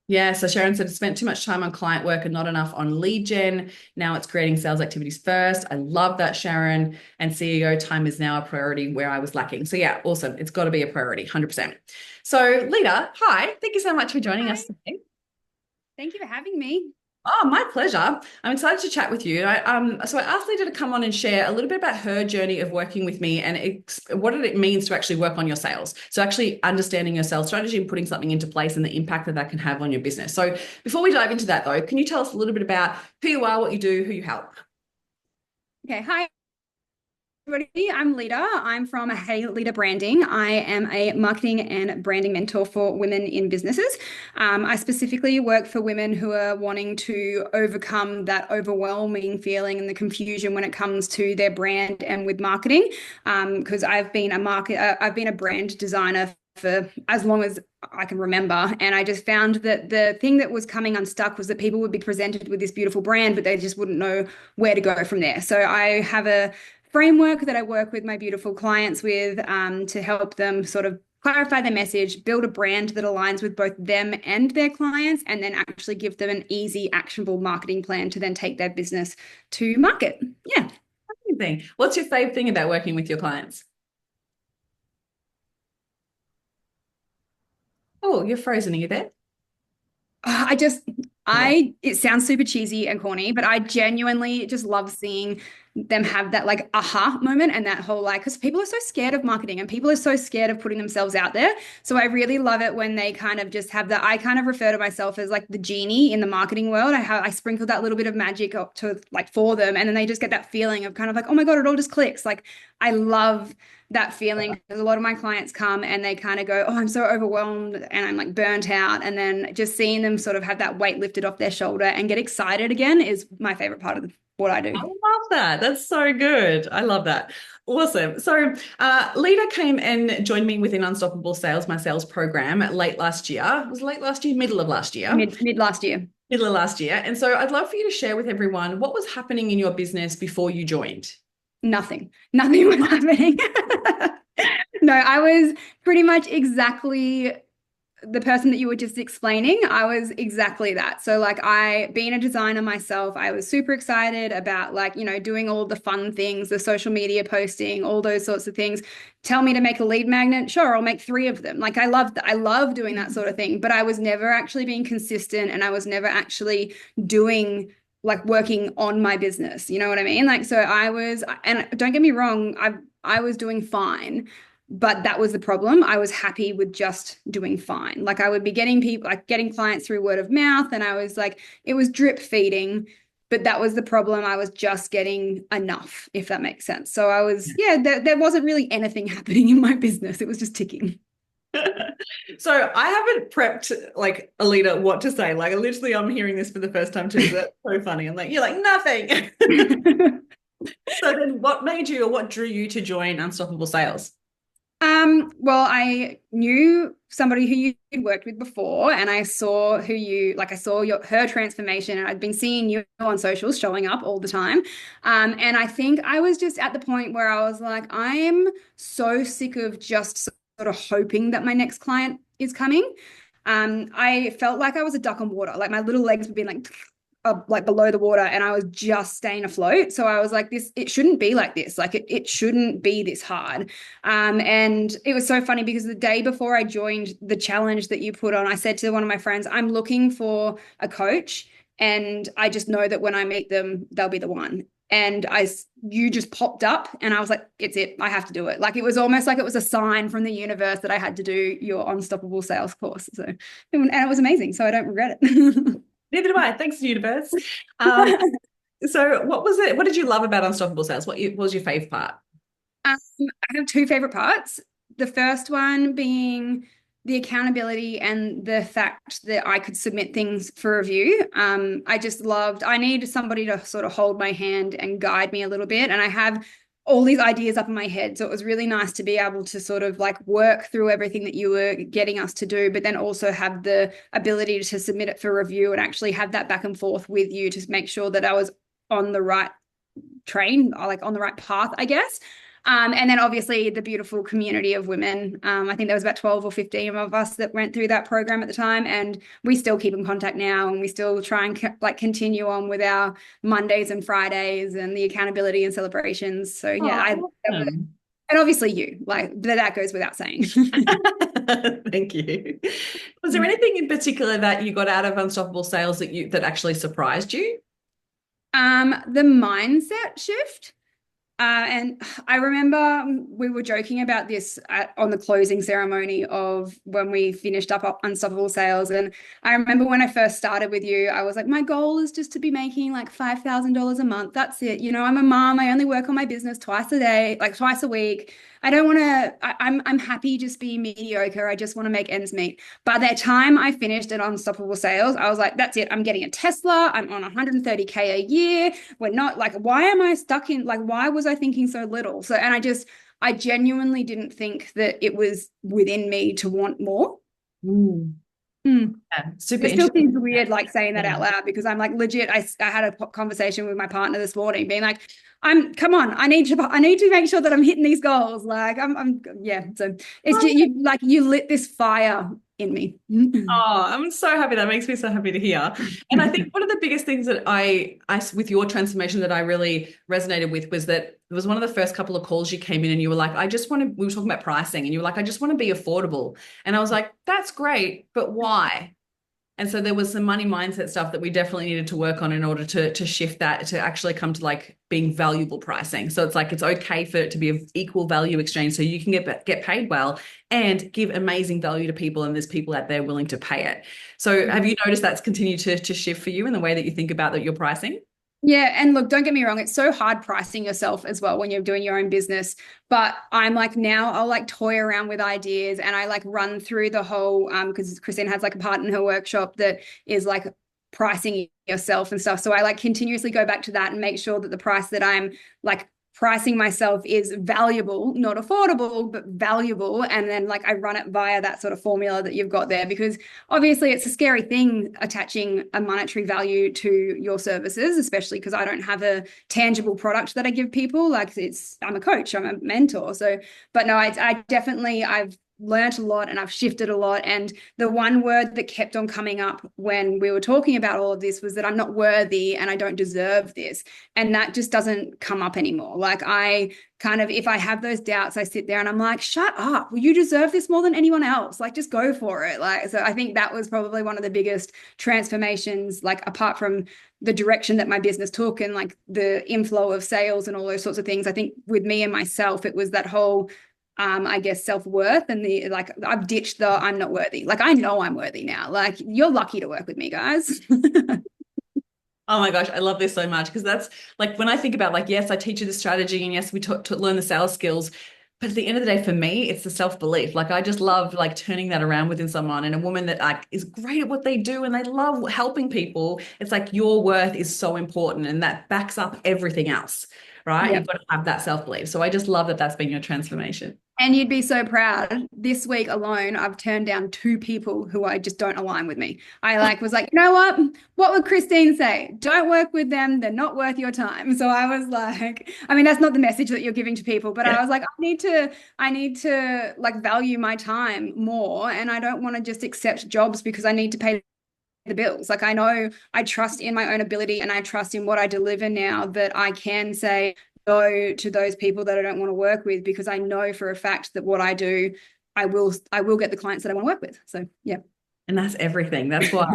Yeah, so Sharon said spent too much time on client work and not enough on lead gen. Now it's creating sales activities first. I love that, Sharon. And CEO time is now a priority where I was lacking. So yeah, awesome. It's got to be a priority, 100%. So Lita, hi. Thank you so much for joining Hi, us today. thank you for having me. Oh, my pleasure. I'm excited to chat with you. So I asked Lita to come on and share a little bit about her journey of working with me and what it means to actually work on your sales. So actually understanding your sales strategy and putting something into place and the impact that that can have on your business. So before we dive into that though, can you tell us a little bit about who you are, what you do, who you help? Okay, hi everybody. I'm Lita. I'm from Hey Lita Branding. I am a marketing and branding mentor for women in businesses. I specifically work for women who are wanting to overcome that overwhelming feeling and the confusion when it comes to their brand and with marketing. Because I've been a brand designer for as long as I can remember. And I just found that the thing that was coming unstuck was that people would be presented with this beautiful brand, but they just wouldn't know where to go from there. So I have a framework that I work with my beautiful clients with to help them sort of clarify their message, build a brand that aligns with both them and their clients, and then actually give them an easy, actionable marketing plan to then take their business to market. Yeah. Thing. What's your favorite thing about working with your clients? Oh, you're frozen. Are you there? I just, Hello. it sounds super cheesy and corny, but I genuinely just love seeing them have that like aha moment and that whole like, because people are so scared of marketing and people are so scared of putting themselves out there. So I really love it when they kind of just have that. I kind of refer to myself as like the genie in the marketing world. I sprinkle that little bit of magic up to like for them, and then they just get that feeling of kind of like, oh my God, it all just clicks. Like I love that feeling because a lot of my clients come and they kind of go, oh, I'm so overwhelmed and I'm like burnt out. And then just seeing them sort of have that weight lifted off their shoulder and get excited again is my favorite part of what I I do. love that. That's so good. I love that. Awesome. So, Lita came and joined me within Unstoppable Sales, my sales program, late last year. It was late last year, middle of last year, Mid last year. middle of last year. And so, I'd love for you to share with everyone what was happening in your business before you joined. Nothing was happening. No, I was pretty much exactly the person that you were just explaining. I was exactly that. So like being a designer myself, I was super excited about like, doing all the fun things, the social media posting, all those sorts of things. Tell me to make a lead magnet. Sure, I'll make 3 of them. Like I love doing that sort of thing, but I was never actually being consistent and I was never actually doing like working on my business. You know what I mean? Like so and don't get me wrong, I was doing fine, but that was the problem. I was happy with just doing fine. Like I would be getting people, like getting clients through word of mouth, and I was like, it was drip feeding, but that was the problem. I was just getting enough, if that makes sense. So yeah, there wasn't really anything happening in my business. It was just ticking. So I haven't prepped like Alita what to say. Like literally I'm hearing this for the first time too. So that's so funny. I'm like, you're like nothing. So then what made you or what drew you to join Unstoppable Sales? Well, I knew somebody who you'd worked with before, and I saw I saw her transformation, and I'd been seeing you on socials showing up all the time. And I think I was just at the point where I was like, I'm so sick of just sort of hoping that my next client is coming. I felt like I was a duck on water, like my little legs would be like below the water and I was just staying afloat. So I was like, it shouldn't be like this. Like it shouldn't be this hard. And it was so funny because the day before I joined the challenge that you put on, I said to one of my friends, I'm looking for a coach. And I just know that when I meet them, they'll be the one. And you just popped up and I was like, it's it. I have to do it. Like it was almost like it was a sign from the universe that I had to do your Unstoppable Sales course. So, and it was amazing. So I don't regret it. Neither do I. Thanks, universe. So what was it? What did you love about Unstoppable Sales? What was your fave part? I have 2 favorite parts. The first one being the accountability and the fact that I could submit things for review. I just loved, I need somebody to sort of hold my hand and guide me a little bit. And I have all these ideas up in my head. So it was really nice to be able to sort of like work through everything that you were getting us to do, but then also have the ability to submit it for review and actually have that back and forth with you to make sure that I was on the right train, or like on the right path, I guess. And then obviously the beautiful community of women. I think there was about 12 or 15 of us that went through that program at the time, and we still keep in contact now, and we still try and like continue on with our Mondays and Fridays and the accountability and celebrations. So yeah, Oh, awesome. and obviously you like that goes without saying. Thank you. Was there anything in particular that you got out of Unstoppable Sales that actually surprised you? The mindset shift. And I remember we were joking about this on the closing ceremony of when we finished up Unstoppable Sales. And I remember when I first started with you, I was like, my goal is just to be making like $5,000 a month. That's it. You know, I'm a mom. I only work on my business twice a day, like twice a week. I don't want to, I'm happy just being mediocre. I just want to make ends meet. By the time I finished at Unstoppable Sales, I was like, that's it. I'm getting a Tesla. I'm on 130K a year. We're not like, why am I stuck in, like, why was I thinking so little? So, and I genuinely didn't think that it was within me to want more. Mm. Mm. Yeah, super It still interesting. seems weird, like saying that Yeah. out loud, because I'm like legit. I had a conversation with my partner this morning, being like, come on, I need to make sure that I'm hitting these goals. Like, yeah. So it's just, you lit this fire in me. Oh, I'm so happy. That makes me so happy to hear. And I think one of the biggest things that with your transformation that I really resonated with was that it was one of the first couple of calls you came in and you were like, we were talking about pricing and you were like, I just want to be affordable. And I was like, that's great, but why? And so there was some money mindset stuff that we definitely needed to work on in order to shift that to actually come to like being valuable pricing. So it's like it's okay for it to be an equal value exchange so you can get paid well and give amazing value to people and there's people out there willing to pay it. So have you noticed that's continued to shift for you in the way that you think about that your pricing? Yeah, and look, don't get me wrong, it's so hard pricing yourself as well when you're doing your own business. But I'm like now I'll like toy around with ideas and I like run through the whole because Christine has like a part in her workshop that is like pricing yourself and stuff. So I like continuously go back to that and make sure that the price that I'm like pricing myself is valuable, not affordable, but valuable. And then like I run it via that sort of formula that you've got there because obviously it's a scary thing attaching a monetary value to your services, especially because I don't have a tangible product that I give people. Like I'm a coach, I'm a mentor. So, but no, I definitely, I've learned a lot and I've shifted a lot. And the one word that kept on coming up when we were talking about all of this was that I'm not worthy and I don't deserve this. And that just doesn't come up anymore. Like I kind of, if I have those doubts, I sit there and I'm like, shut up. Well, you deserve this more than anyone else. Like just go for it. Like, so I think that was probably one of the biggest transformations, like apart from the direction that my business took and like the inflow of sales and all those sorts of things. I think with me and myself, it was that whole I guess self-worth and the like I've ditched the I'm not worthy. Like I know I'm worthy now. Like you're lucky to work with me, guys. Oh my gosh, I love this so much because that's like when I think about like, yes, I teach you the strategy and yes, we to learn the sales skills. But at the end of the day, for me, it's the self-belief. Like I just love like turning that around within someone and a woman that like is great at what they do and they love helping people. It's like your worth is so important and that backs up everything else, right? Yeah. You've got to have that self-belief. So I just love that that's been your transformation. And you'd be so proud. This week alone, I've turned down two people who I just don't align with me. I like was like, you know what? What would Christine say? Don't work with them. They're not worth your time. So I was like, I mean, that's not the message that you're giving to people, but Yeah. I was like, I need to like value my time more. And I don't want to just accept jobs because I need to pay the bills. Like I know I trust in my own ability and I trust in what I deliver now that I can say no to those people that I don't want to work with because I know for a fact that what I do, I will get the clients that I want to work with. So yeah. And that's everything. That's why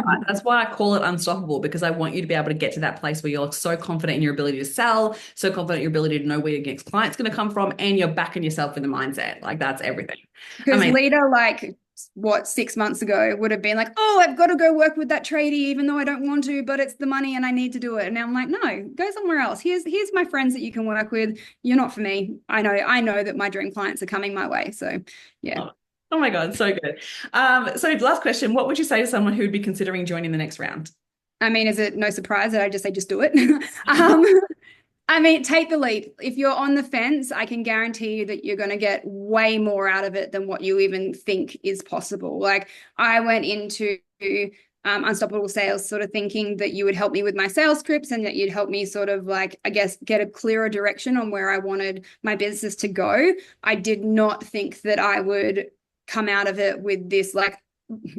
I call it unstoppable because I want you to be able to get to that place where you're so confident in your ability to sell, so confident in your ability to know where your next client's going to come from, and you're backing yourself in the mindset. Like that's everything. Because Amazing. Lita, like what 6 months ago would have been like, oh, I've got to go work with that tradie, even though I don't want to, but it's the money and I need to do it. And now I'm like, no, go somewhere else. Here's my friends that you can work with. You're not for me. I know that my dream clients are coming my way. So yeah. Oh, oh my God, so good. So last question, what would you say to someone who would be considering joining the next round? I mean, is it no surprise that I just say just do it? um, I mean, take the leap. If you're on the fence, I can guarantee you that you're going to get way more out of it than what you even think is possible. Like, I went into Unstoppable Sales sort of thinking that you would help me with my sales scripts and that you'd help me sort of like, I guess, get a clearer direction on where I wanted my business to go. I did not think that I would come out of it with this, like,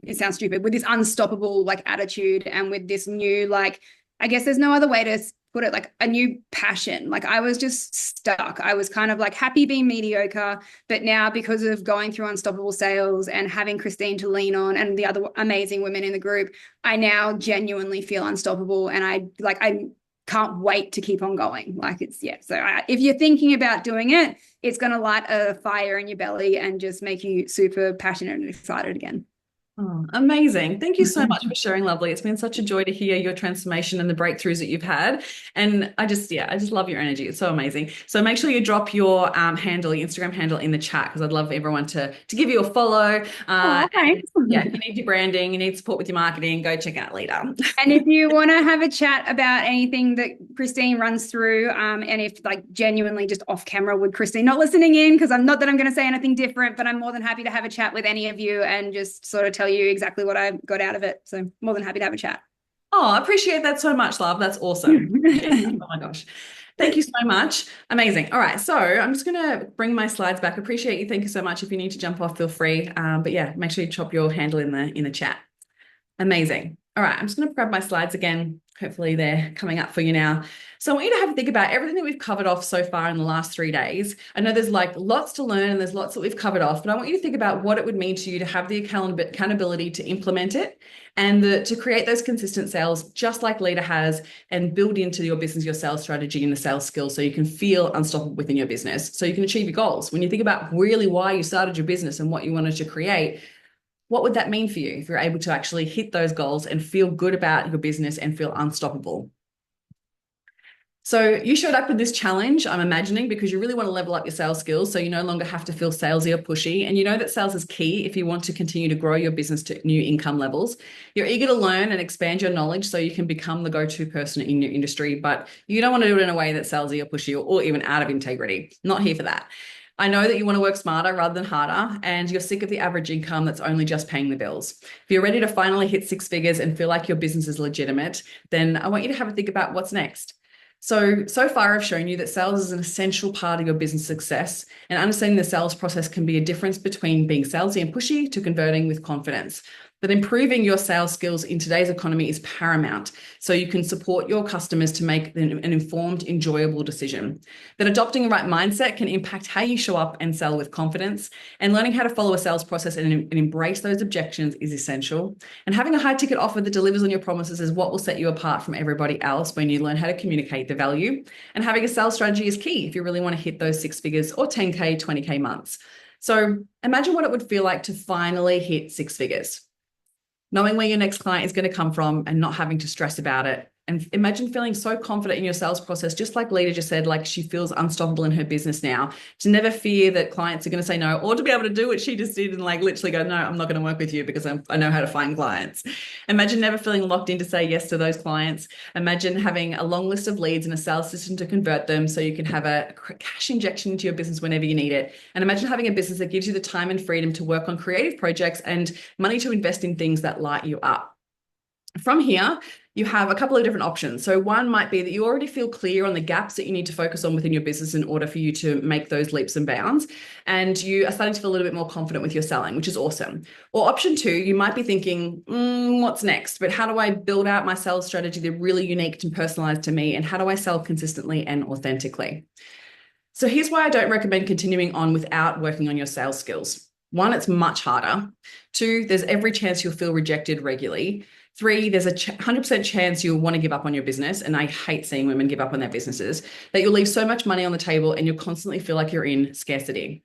it sounds stupid, with this unstoppable like attitude and with this new, like, I guess there's no other way to put it, like a new passion. Like, I was just stuck. I was kind of like happy being mediocre, but now because of going through Unstoppable Sales and having Christine to lean on and the other amazing women in the group, I now genuinely feel unstoppable, and I can't wait to keep on going. Like, it's, yeah. So if you're thinking about doing it, it's going to light a fire in your belly and just make you super passionate and excited again. Oh, amazing. Thank you so much for sharing, lovely. It's been such a joy to hear your transformation and the breakthroughs that you've had. And I just love your energy. It's so amazing. So make sure you drop your handle, your Instagram handle in the chat, because I'd love everyone to give you a follow. Oh, And thanks. yeah, if you need your branding, you need support with your marketing, go check out Leader. And if you want to have a chat about anything that Christine runs through, and if like genuinely just off camera with Christine, not listening in, because I'm not that I'm going to say anything different, but I'm more than happy to have a chat with any of you and just sort of tell you exactly what I got out of it. So more than happy to have a chat. Oh, I appreciate that so much, love. That's awesome. Oh my gosh. Thank you so much. Amazing. All right. So I'm just going to bring my slides back. Appreciate you. Thank you so much. If you need to jump off, feel free. But yeah, make sure you chop your handle in the chat. Amazing. All right, I'm just going to grab my slides again. Hopefully they're coming up for you now. So I want you to have a think about everything that we've covered off so far in the last 3 days. I know there's like lots to learn and there's lots that we've covered off, but I want you to think about what it would mean to you to have the accountability to implement it and to create those consistent sales, just like Leader has, and build into your business, your sales strategy and the sales skills so you can feel unstoppable within your business, so you can achieve your goals. When you think about really why you started your business and what you wanted to create, what would that mean for you if you're able to actually hit those goals and feel good about your business and feel unstoppable? So you showed up with this challenge, I'm imagining, because you really want to level up your sales skills so you no longer have to feel salesy or pushy. And you know that sales is key if you want to continue to grow your business to new income levels. You're eager to learn and expand your knowledge so you can become the go-to person in your industry, but you don't want to do it in a way that's salesy or pushy or even out of integrity. Not here for that. I know that you want to work smarter rather than harder, and you're sick of the average income that's only just paying the bills. If you're ready to finally hit six figures and feel like your business is legitimate, then I want you to have a think about what's next. So far I've shown you that sales is an essential part of your business success, and understanding the sales process can be a difference between being salesy and pushy to converting with confidence. But improving your sales skills in today's economy is paramount, so you can support your customers to make an informed, enjoyable decision. That adopting the right mindset can impact how you show up and sell with confidence, and learning how to follow a sales process and embrace those objections is essential. And having a high ticket offer that delivers on your promises is what will set you apart from everybody else when you learn how to communicate the value. And having a sales strategy is key if you really want to hit those six figures or 10K, 20K months. So imagine what it would feel like to finally hit six figures, knowing where your next client is going to come from and not having to stress about it. And imagine feeling so confident in your sales process, just like Lita just said, like she feels unstoppable in her business now, to never fear that clients are going to say no, or to be able to do what she just did and like literally go, no, I'm not going to work with you because I know how to find clients. Imagine never feeling locked in to say yes to those clients. Imagine having a long list of leads and a sales system to convert them so you can have a cash injection into your business whenever you need it. And imagine having a business that gives you the time and freedom to work on creative projects and money to invest in things that light you up. From here, you have a couple of different options. So one might be that you already feel clear on the gaps that you need to focus on within your business in order for you to make those leaps and bounds. And you are starting to feel a little bit more confident with your selling, which is awesome. Or option two, you might be thinking, what's next? But how do I build out my sales strategy that's really unique and personalized to me? And how do I sell consistently and authentically? So here's why I don't recommend continuing on without working on your sales skills. One, it's much harder. Two, there's every chance you'll feel rejected regularly. Three, there's a 100% chance you'll want to give up on your business. And I hate seeing women give up on their businesses, that you'll leave so much money on the table and you'll constantly feel like you're in scarcity.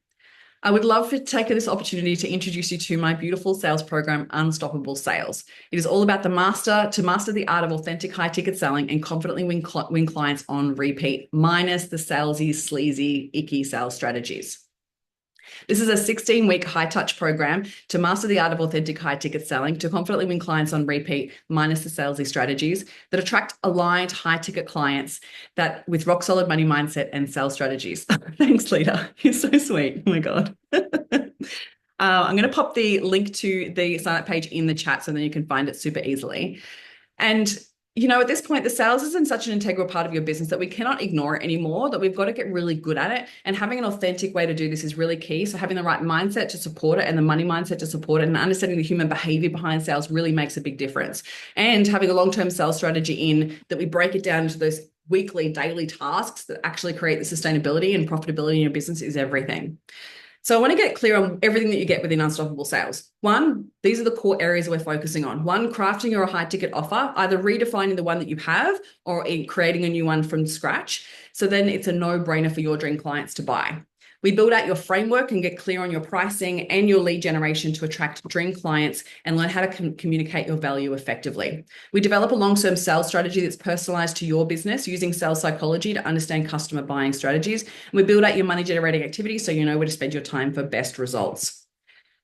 I would love to take this opportunity to introduce you to my beautiful sales program, Unstoppable Sales. It is all about to master the art of authentic high ticket selling and confidently win clients on repeat, minus the salesy, sleazy, icky sales strategies. This is a 16-week high-touch program to master the art of authentic high-ticket selling, to confidently win clients on repeat, minus the salesy strategies that attract aligned high-ticket clients that with rock-solid money mindset and sales strategies. Thanks, Lita. You're so sweet. Oh my God. I'm going to pop the link to the sign-up page in the chat so then you can find it super easily. And at this point, the sales is in such an integral part of your business that we cannot ignore it anymore, that we've got to get really good at it. And having an authentic way to do this is really key. So having the right mindset to support it and the money mindset to support it and understanding the human behavior behind sales really makes a big difference. And having a long-term sales strategy in that we break it down into those weekly, daily tasks that actually create the sustainability and profitability in your business is everything. So I want to get clear on everything that you get within Unstoppable Sales. One, these are the core areas we're focusing on. One, crafting your high ticket offer, either redefining the one that you have or creating a new one from scratch. So then it's a no-brainer for your dream clients to buy. We build out your framework and get clear on your pricing and your lead generation to attract dream clients and learn how to communicate your value effectively. We develop a long-term sales strategy that's personalized to your business using sales psychology to understand customer buying strategies. And we build out your money generating activities so you know where to spend your time for best results.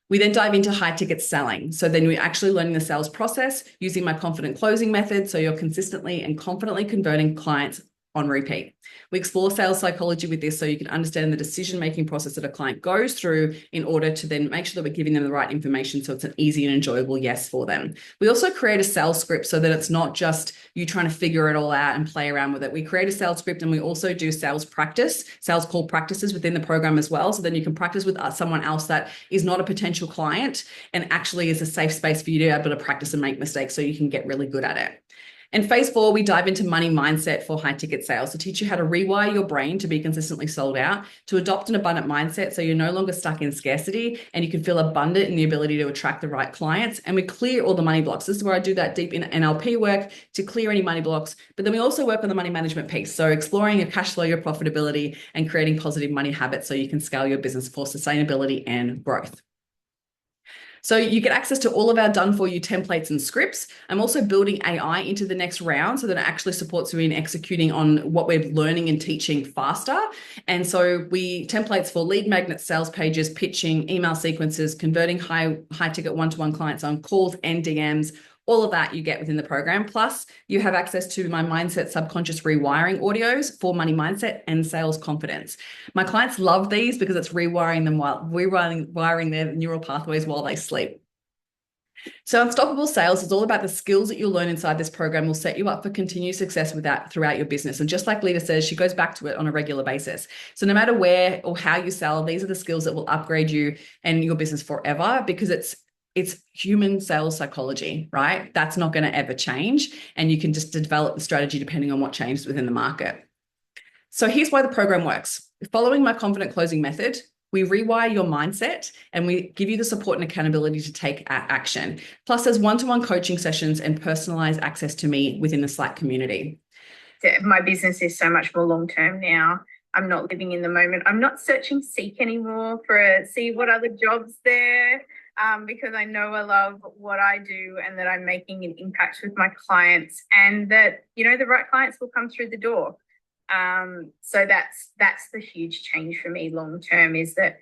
We then dive into high ticket selling. So then we're actually learning the sales process using my confident closing method. So you're consistently and confidently converting clients on repeat. We explore sales psychology with this so you can understand the decision-making process that a client goes through in order to then make sure that we're giving them the right information so it's an easy and enjoyable yes for them. We also create a sales script so that it's not just you trying to figure it all out and play around with it. We create a sales script and we also do sales call practices within the program as well. So then you can practice with someone else that is not a potential client and actually is a safe space for you to be able to practice and make mistakes so you can get really good at it. And phase 4, we dive into money mindset for high ticket sales to teach you how to rewire your brain to be consistently sold out, to adopt an abundant mindset so you're no longer stuck in scarcity and you can feel abundant in the ability to attract the right clients. And we clear all the money blocks. This is where I do that deep in NLP work to clear any money blocks. But then we also work on the money management piece. So exploring your cash flow, your profitability, and creating positive money habits so you can scale your business for sustainability and growth. So you get access to all of our done-for-you templates and scripts. I'm also building AI into the next round so that it actually supports you in executing on what we're learning and teaching faster. And so templates for lead magnets, sales pages, pitching, email sequences, converting high-ticket one-to-one clients on calls and DMs. All of that you get within the program. Plus, you have access to my mindset subconscious rewiring audios for money mindset and sales confidence. My clients love these because it's rewiring their neural pathways while they sleep. So Unstoppable Sales is all about the skills that you'll learn inside this program will set you up for continued success with that throughout your business. And just like Lita says, she goes back to it on a regular basis. So no matter where or how you sell, these are the skills that will upgrade you and your business forever because it's human sales psychology, right? That's not going to ever change. And you can just develop the strategy depending on what changes within the market. So here's why the program works. Following my confident closing method, we rewire your mindset and we give you the support and accountability to take action. Plus, there's one-to-one coaching sessions and personalized access to me within the Slack community. My business is so much more long-term now. I'm not living in the moment. I'm not searching Seek anymore see what other jobs there. Because I know I love what I do and that I'm making an impact with my clients and that, the right clients will come through the door. So that's the huge change for me long-term is that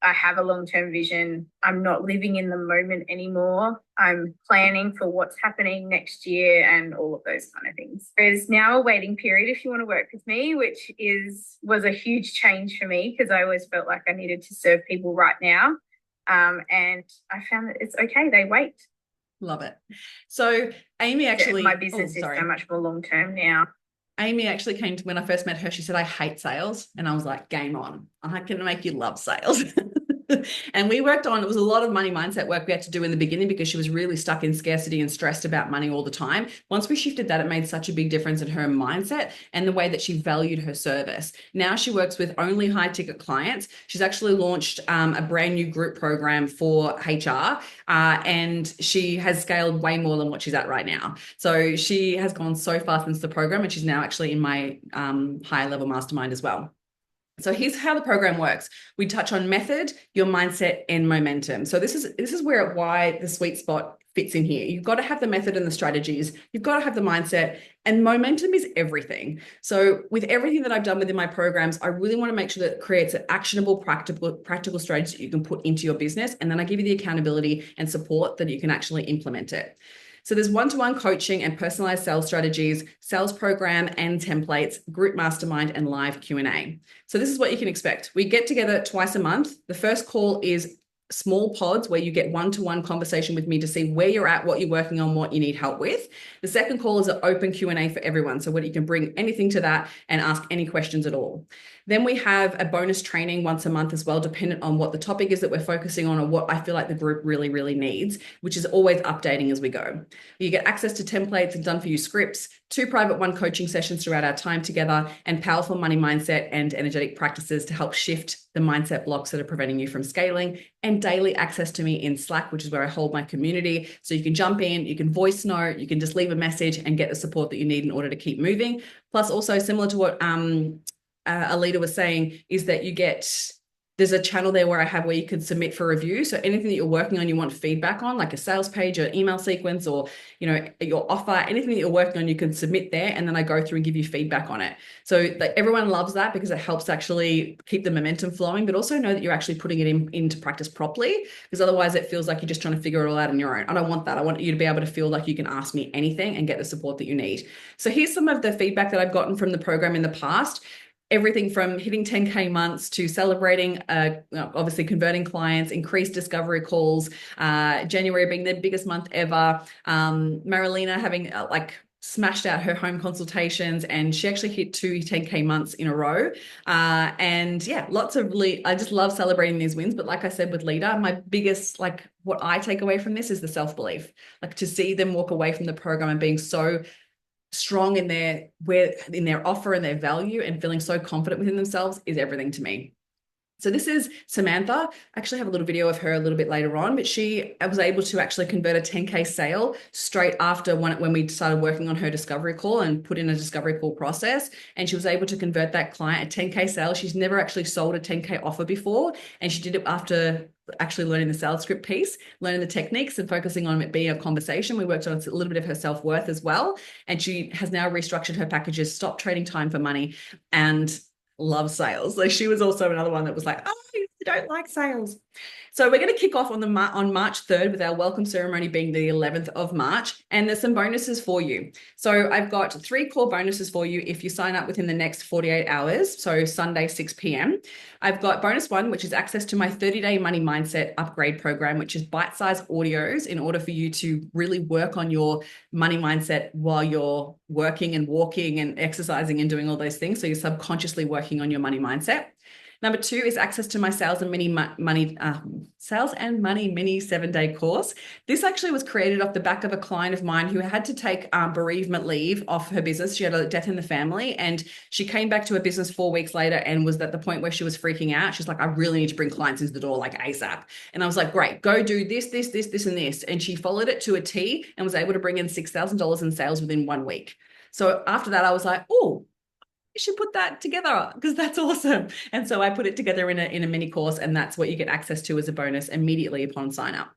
I have a long-term vision. I'm not living in the moment anymore. I'm planning for what's happening next year and all of those kind of things. There's now a waiting period if you want to work with me, which was a huge change for me because I always felt like I needed to serve people right now. And I found that it's okay. They wait. Love it. So Amy actually, my business is so much more long-term now. Amy actually came to when I first met her, she said, I hate sales. And I was like, game on. I can make you love sales. And we worked on, it was a lot of money mindset work we had to do in the beginning because she was really stuck in scarcity and stressed about money all the time. Once we shifted that, it made such a big difference in her mindset and the way that she valued her service. Now she works with only high ticket clients. She's actually launched a brand new group program for HR and she has scaled way more than what she's at right now. So she has gone so far since the program and she's now actually in my higher level mastermind as well. So here's how the program works. We touch on method, your mindset, and momentum. So this is why the sweet spot fits in here. You've got to have the method and the strategies. You've got to have the mindset, and momentum is everything. So with everything that I've done within my programs, I really want to make sure that it creates an actionable, practical strategy that you can put into your business. And then I give you the accountability and support that you can actually implement it. So there's one-to-one coaching and personalized sales strategies, sales program and templates, group mastermind, and live Q&A. So this is what you can expect. We get together twice a month. The first call is small pods where you get one-to-one conversation with me to see where you're at, what you're working on, what you need help with. The second call is an open Q&A for everyone. So where you can bring anything to that and ask any questions at all. Then we have a bonus training once a month as well, dependent on what the topic is that we're focusing on or what I feel like the group really, really needs, which is always updating as we go. You get access to templates and done for you scripts, 2 private one coaching sessions throughout our time together, and powerful money mindset and energetic practices to help shift the mindset blocks that are preventing you from scaling, and daily access to me in Slack, which is where I hold my community. So you can jump in, you can voice note, you can just leave a message and get the support that you need in order to keep moving. Plus also similar to what Alita was saying, is that there's a channel there where you can submit for review. So anything that you're working on, you want feedback on, like a sales page or email sequence or, your offer, anything that you're working on, you can submit there. And then I go through and give you feedback on it. So like everyone loves that because it helps actually keep the momentum flowing, but also know that you're actually putting it into practice properly, because otherwise it feels like you're just trying to figure it all out on your own. I don't want that. I want you to be able to feel like you can ask me anything and get the support that you need. So here's some of the feedback that I've gotten from the program in the past. Everything from hitting 10K months to celebrating, obviously converting clients, increased discovery calls, January being their biggest month ever, Marilena having smashed out her home consultations, and she actually hit 2 10K months in a row. And yeah, I just love celebrating these wins. But like I said with Lita, my biggest, what I take away from this is the self-belief, to see them walk away from the program and being so strong in their offer and their value and feeling so confident within themselves is everything to me. So this is Samantha. I actually have a little video of her a little bit later on, but she was able to actually convert a 10K sale straight after when we started working on her discovery call and put in a discovery call process. And she was able to convert that client a 10K sale. She's never actually sold a 10K offer before. And she did it after actually learning the sales script piece, learning the techniques and focusing on it being a conversation. We worked on a little bit of her self-worth as well. And she has now restructured her packages, stopped trading time for money, and loves sales. So she was also another one that was like, oh, I don't like sales. So we're going to kick off on March 3rd with our welcome ceremony being the 11th of March. And there's some bonuses for you. So I've got 3 core bonuses for you if you sign up within the next 48 hours. So Sunday, 6 p.m. I've got bonus 1, which is access to my 30-day money mindset upgrade program, which is bite-sized audios in order for you to really work on your money mindset while you're working and walking and exercising and doing all those things. So you're subconsciously working on your money mindset. Number 2 is access to my sales and money mini 7-day course. This actually was created off the back of a client of mine who had to take bereavement leave off her business. She had a death in the family, and she came back to her business 4 weeks later and was at the point where she was freaking out. She's like, I really need to bring clients into the door like ASAP. And I was like, great, go do this, and this. And she followed it to a T and was able to bring in $6,000 in sales within 1 week. So after that, I was like, oh, you should put that together because that's awesome. And so I put it together in a mini course, and that's what you get access to as a bonus immediately upon sign up.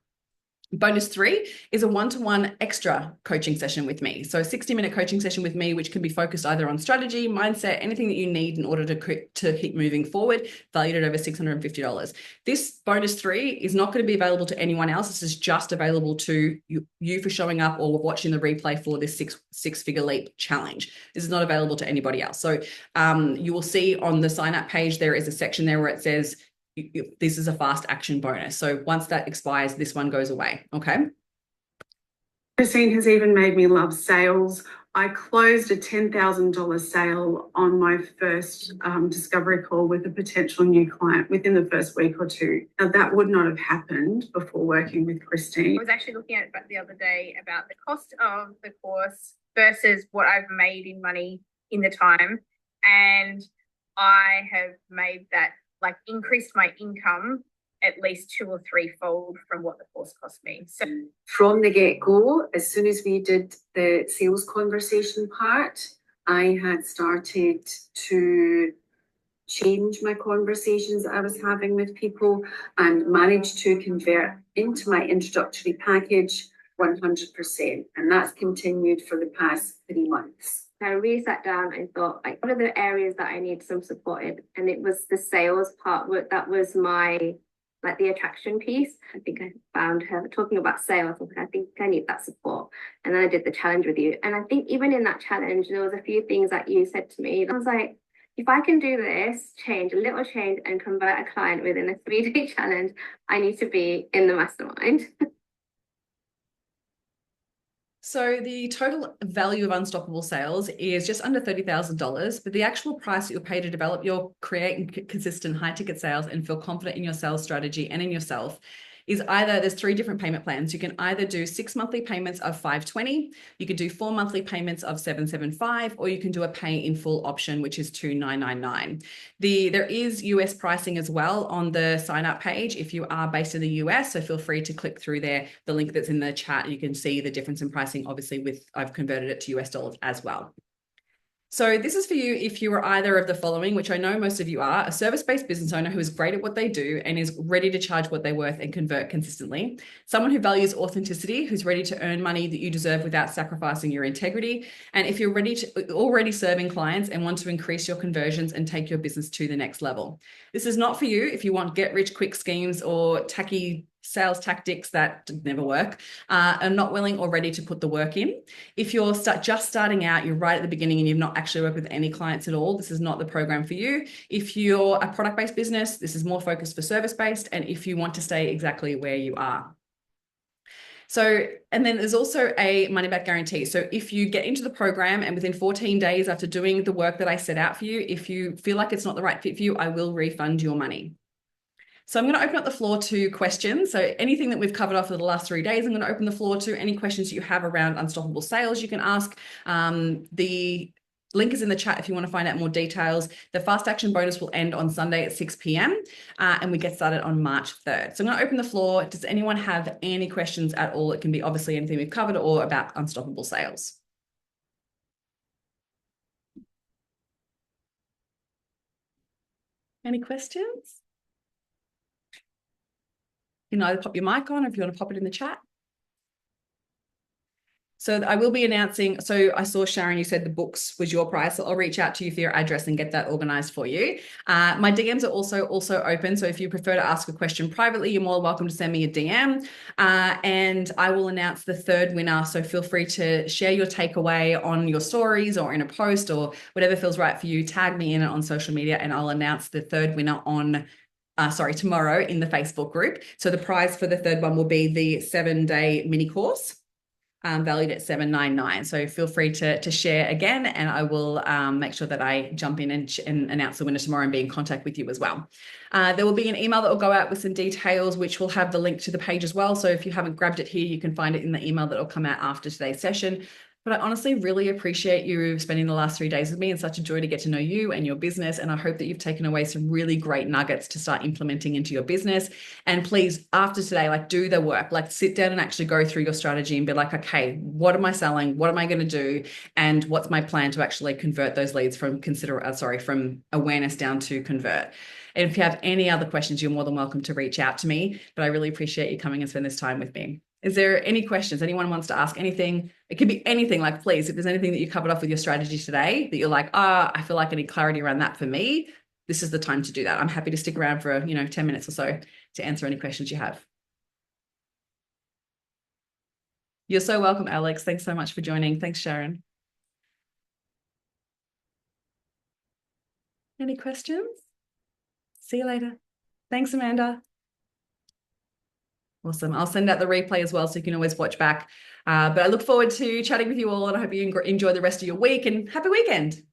Bonus 3 is a one-to-one extra coaching session with me. So a 60-minute coaching session with me, which can be focused either on strategy, mindset, anything that you need in order to keep moving forward, valued at over $650. This bonus 3 is not going to be available to anyone else. This is just available to you for showing up or watching the replay for this six-figure leap challenge. This is not available to anybody else. So you will see on the sign-up page, there is a section there where it says, this is a fast action bonus. So once that expires, this one goes away. Okay. Christine has even made me love sales. I closed a $10,000 sale on my first discovery call with a potential new client within the first week or 2. Now, that would not have happened before working with Christine. I was actually looking at it the other day about the cost of the course versus what I've made in money in the time. And I have made that increased my income at least 2 or 3-fold from what the course cost me. So from the get-go, as soon as we did the sales conversation part, I had started to change my conversations that I was having with people and managed to convert into my introductory package 100%. And that's continued for the past 3 months. I really sat down and thought, like, what are the areas that I need some support in? And it was the sales part that was my, like, the attraction piece. I think I found her talking about sales. I think I need that support. And then I did the challenge with you. And I think even in that challenge, there was a few things that you said to me. I was like, if I can do this change, a little change, and convert a client within a 3-day challenge, I need to be in the mastermind. So the total value of Unstoppable Sales is just under $30,000, but the actual price that you'll pay to develop your create consistent high ticket sales and feel confident in your sales strategy and in yourself is either, there's 3 different payment plans. You can either do 6 monthly payments of $520, you could do 4 monthly payments of $775, or you can do a pay in full option, which is $2,999. There is US pricing as well on the sign up page if you are based in the US. So feel free to click through there. The link that's in the chat, you can see the difference in pricing. Obviously, I've converted it to US dollars as well. So this is for you if you are either of the following, which I know most of you are: a service-based business owner who is great at what they do and is ready to charge what they're worth and convert consistently; someone who values authenticity, who's ready to earn money that you deserve without sacrificing your integrity; and if you're already serving clients and want to increase your conversions and take your business to the next level. This is not for you if you want get-rich-quick schemes or tacky sales tactics that never work, are not willing or ready to put the work in. If you're just starting out, you're right at the beginning and you've not actually worked with any clients at all, this is not the program for you. If you're a product-based business, this is more focused for service-based, and if you want to stay exactly where you are. So, and then there's also a money back guarantee. So if you get into the program and within 14 days after doing the work that I set out for you, if you feel like it's not the right fit for you, I will refund your money. So I'm going to open up the floor to questions. So anything that we've covered off for the last 3 days, I'm going to open the floor to any questions you have around Unstoppable Sales. You can ask. The link is in the chat if you want to find out more details. The fast action bonus will end on Sunday at 6 p.m. And we get started on March 3rd. So I'm going to open the floor. Does anyone have any questions at all? It can be obviously anything we've covered or about Unstoppable Sales. Any questions? You can either pop your mic on or if you want to pop it in the chat. So I will be announcing, so I saw Sharon, you said the books was your price. So I'll reach out to you for your address and get that organized for you. My DMs are also open. So if you prefer to ask a question privately, you're more welcome to send me a DM. And I will announce the 3rd winner. So feel free to share your takeaway on your stories or in a post or whatever feels right for you. Tag me in it on social media and I'll announce the 3rd winner on tomorrow in the Facebook group. So the prize for the 3rd one will be the 7-day mini course, valued at $799. So feel free to share again, and I will make sure that I jump in and announce the winner tomorrow and be in contact with you as well. There will be an email that will go out with some details, which will have the link to the page as well. So if you haven't grabbed it here, you can find it in the email that will come out after today's session. But I honestly really appreciate you spending the last 3 days with me. It's such a joy to get to know you and your business. And I hope that you've taken away some really great nuggets to start implementing into your business. And please, after today, do the work, sit down and actually go through your strategy and be like, okay, what am I selling? What am I going to do? And what's my plan to actually convert those leads from awareness down to convert? And if you have any other questions, you're more than welcome to reach out to me. But I really appreciate you coming and spend this time with me. Is there any questions? Anyone wants to ask anything? It could be anything. Please, if there's anything that you covered off with your strategy today that you're like, I feel like I need clarity around that for me, this is the time to do that. I'm happy to stick around for 10 minutes or so to answer any questions you have. You're so welcome, Alex. Thanks so much for joining. Thanks, Sharon. Any questions? See you later. Thanks, Amanda. Awesome. I'll send out the replay as well, so you can always watch back. But I look forward to chatting with you all, and I hope you enjoy the rest of your week and happy weekend.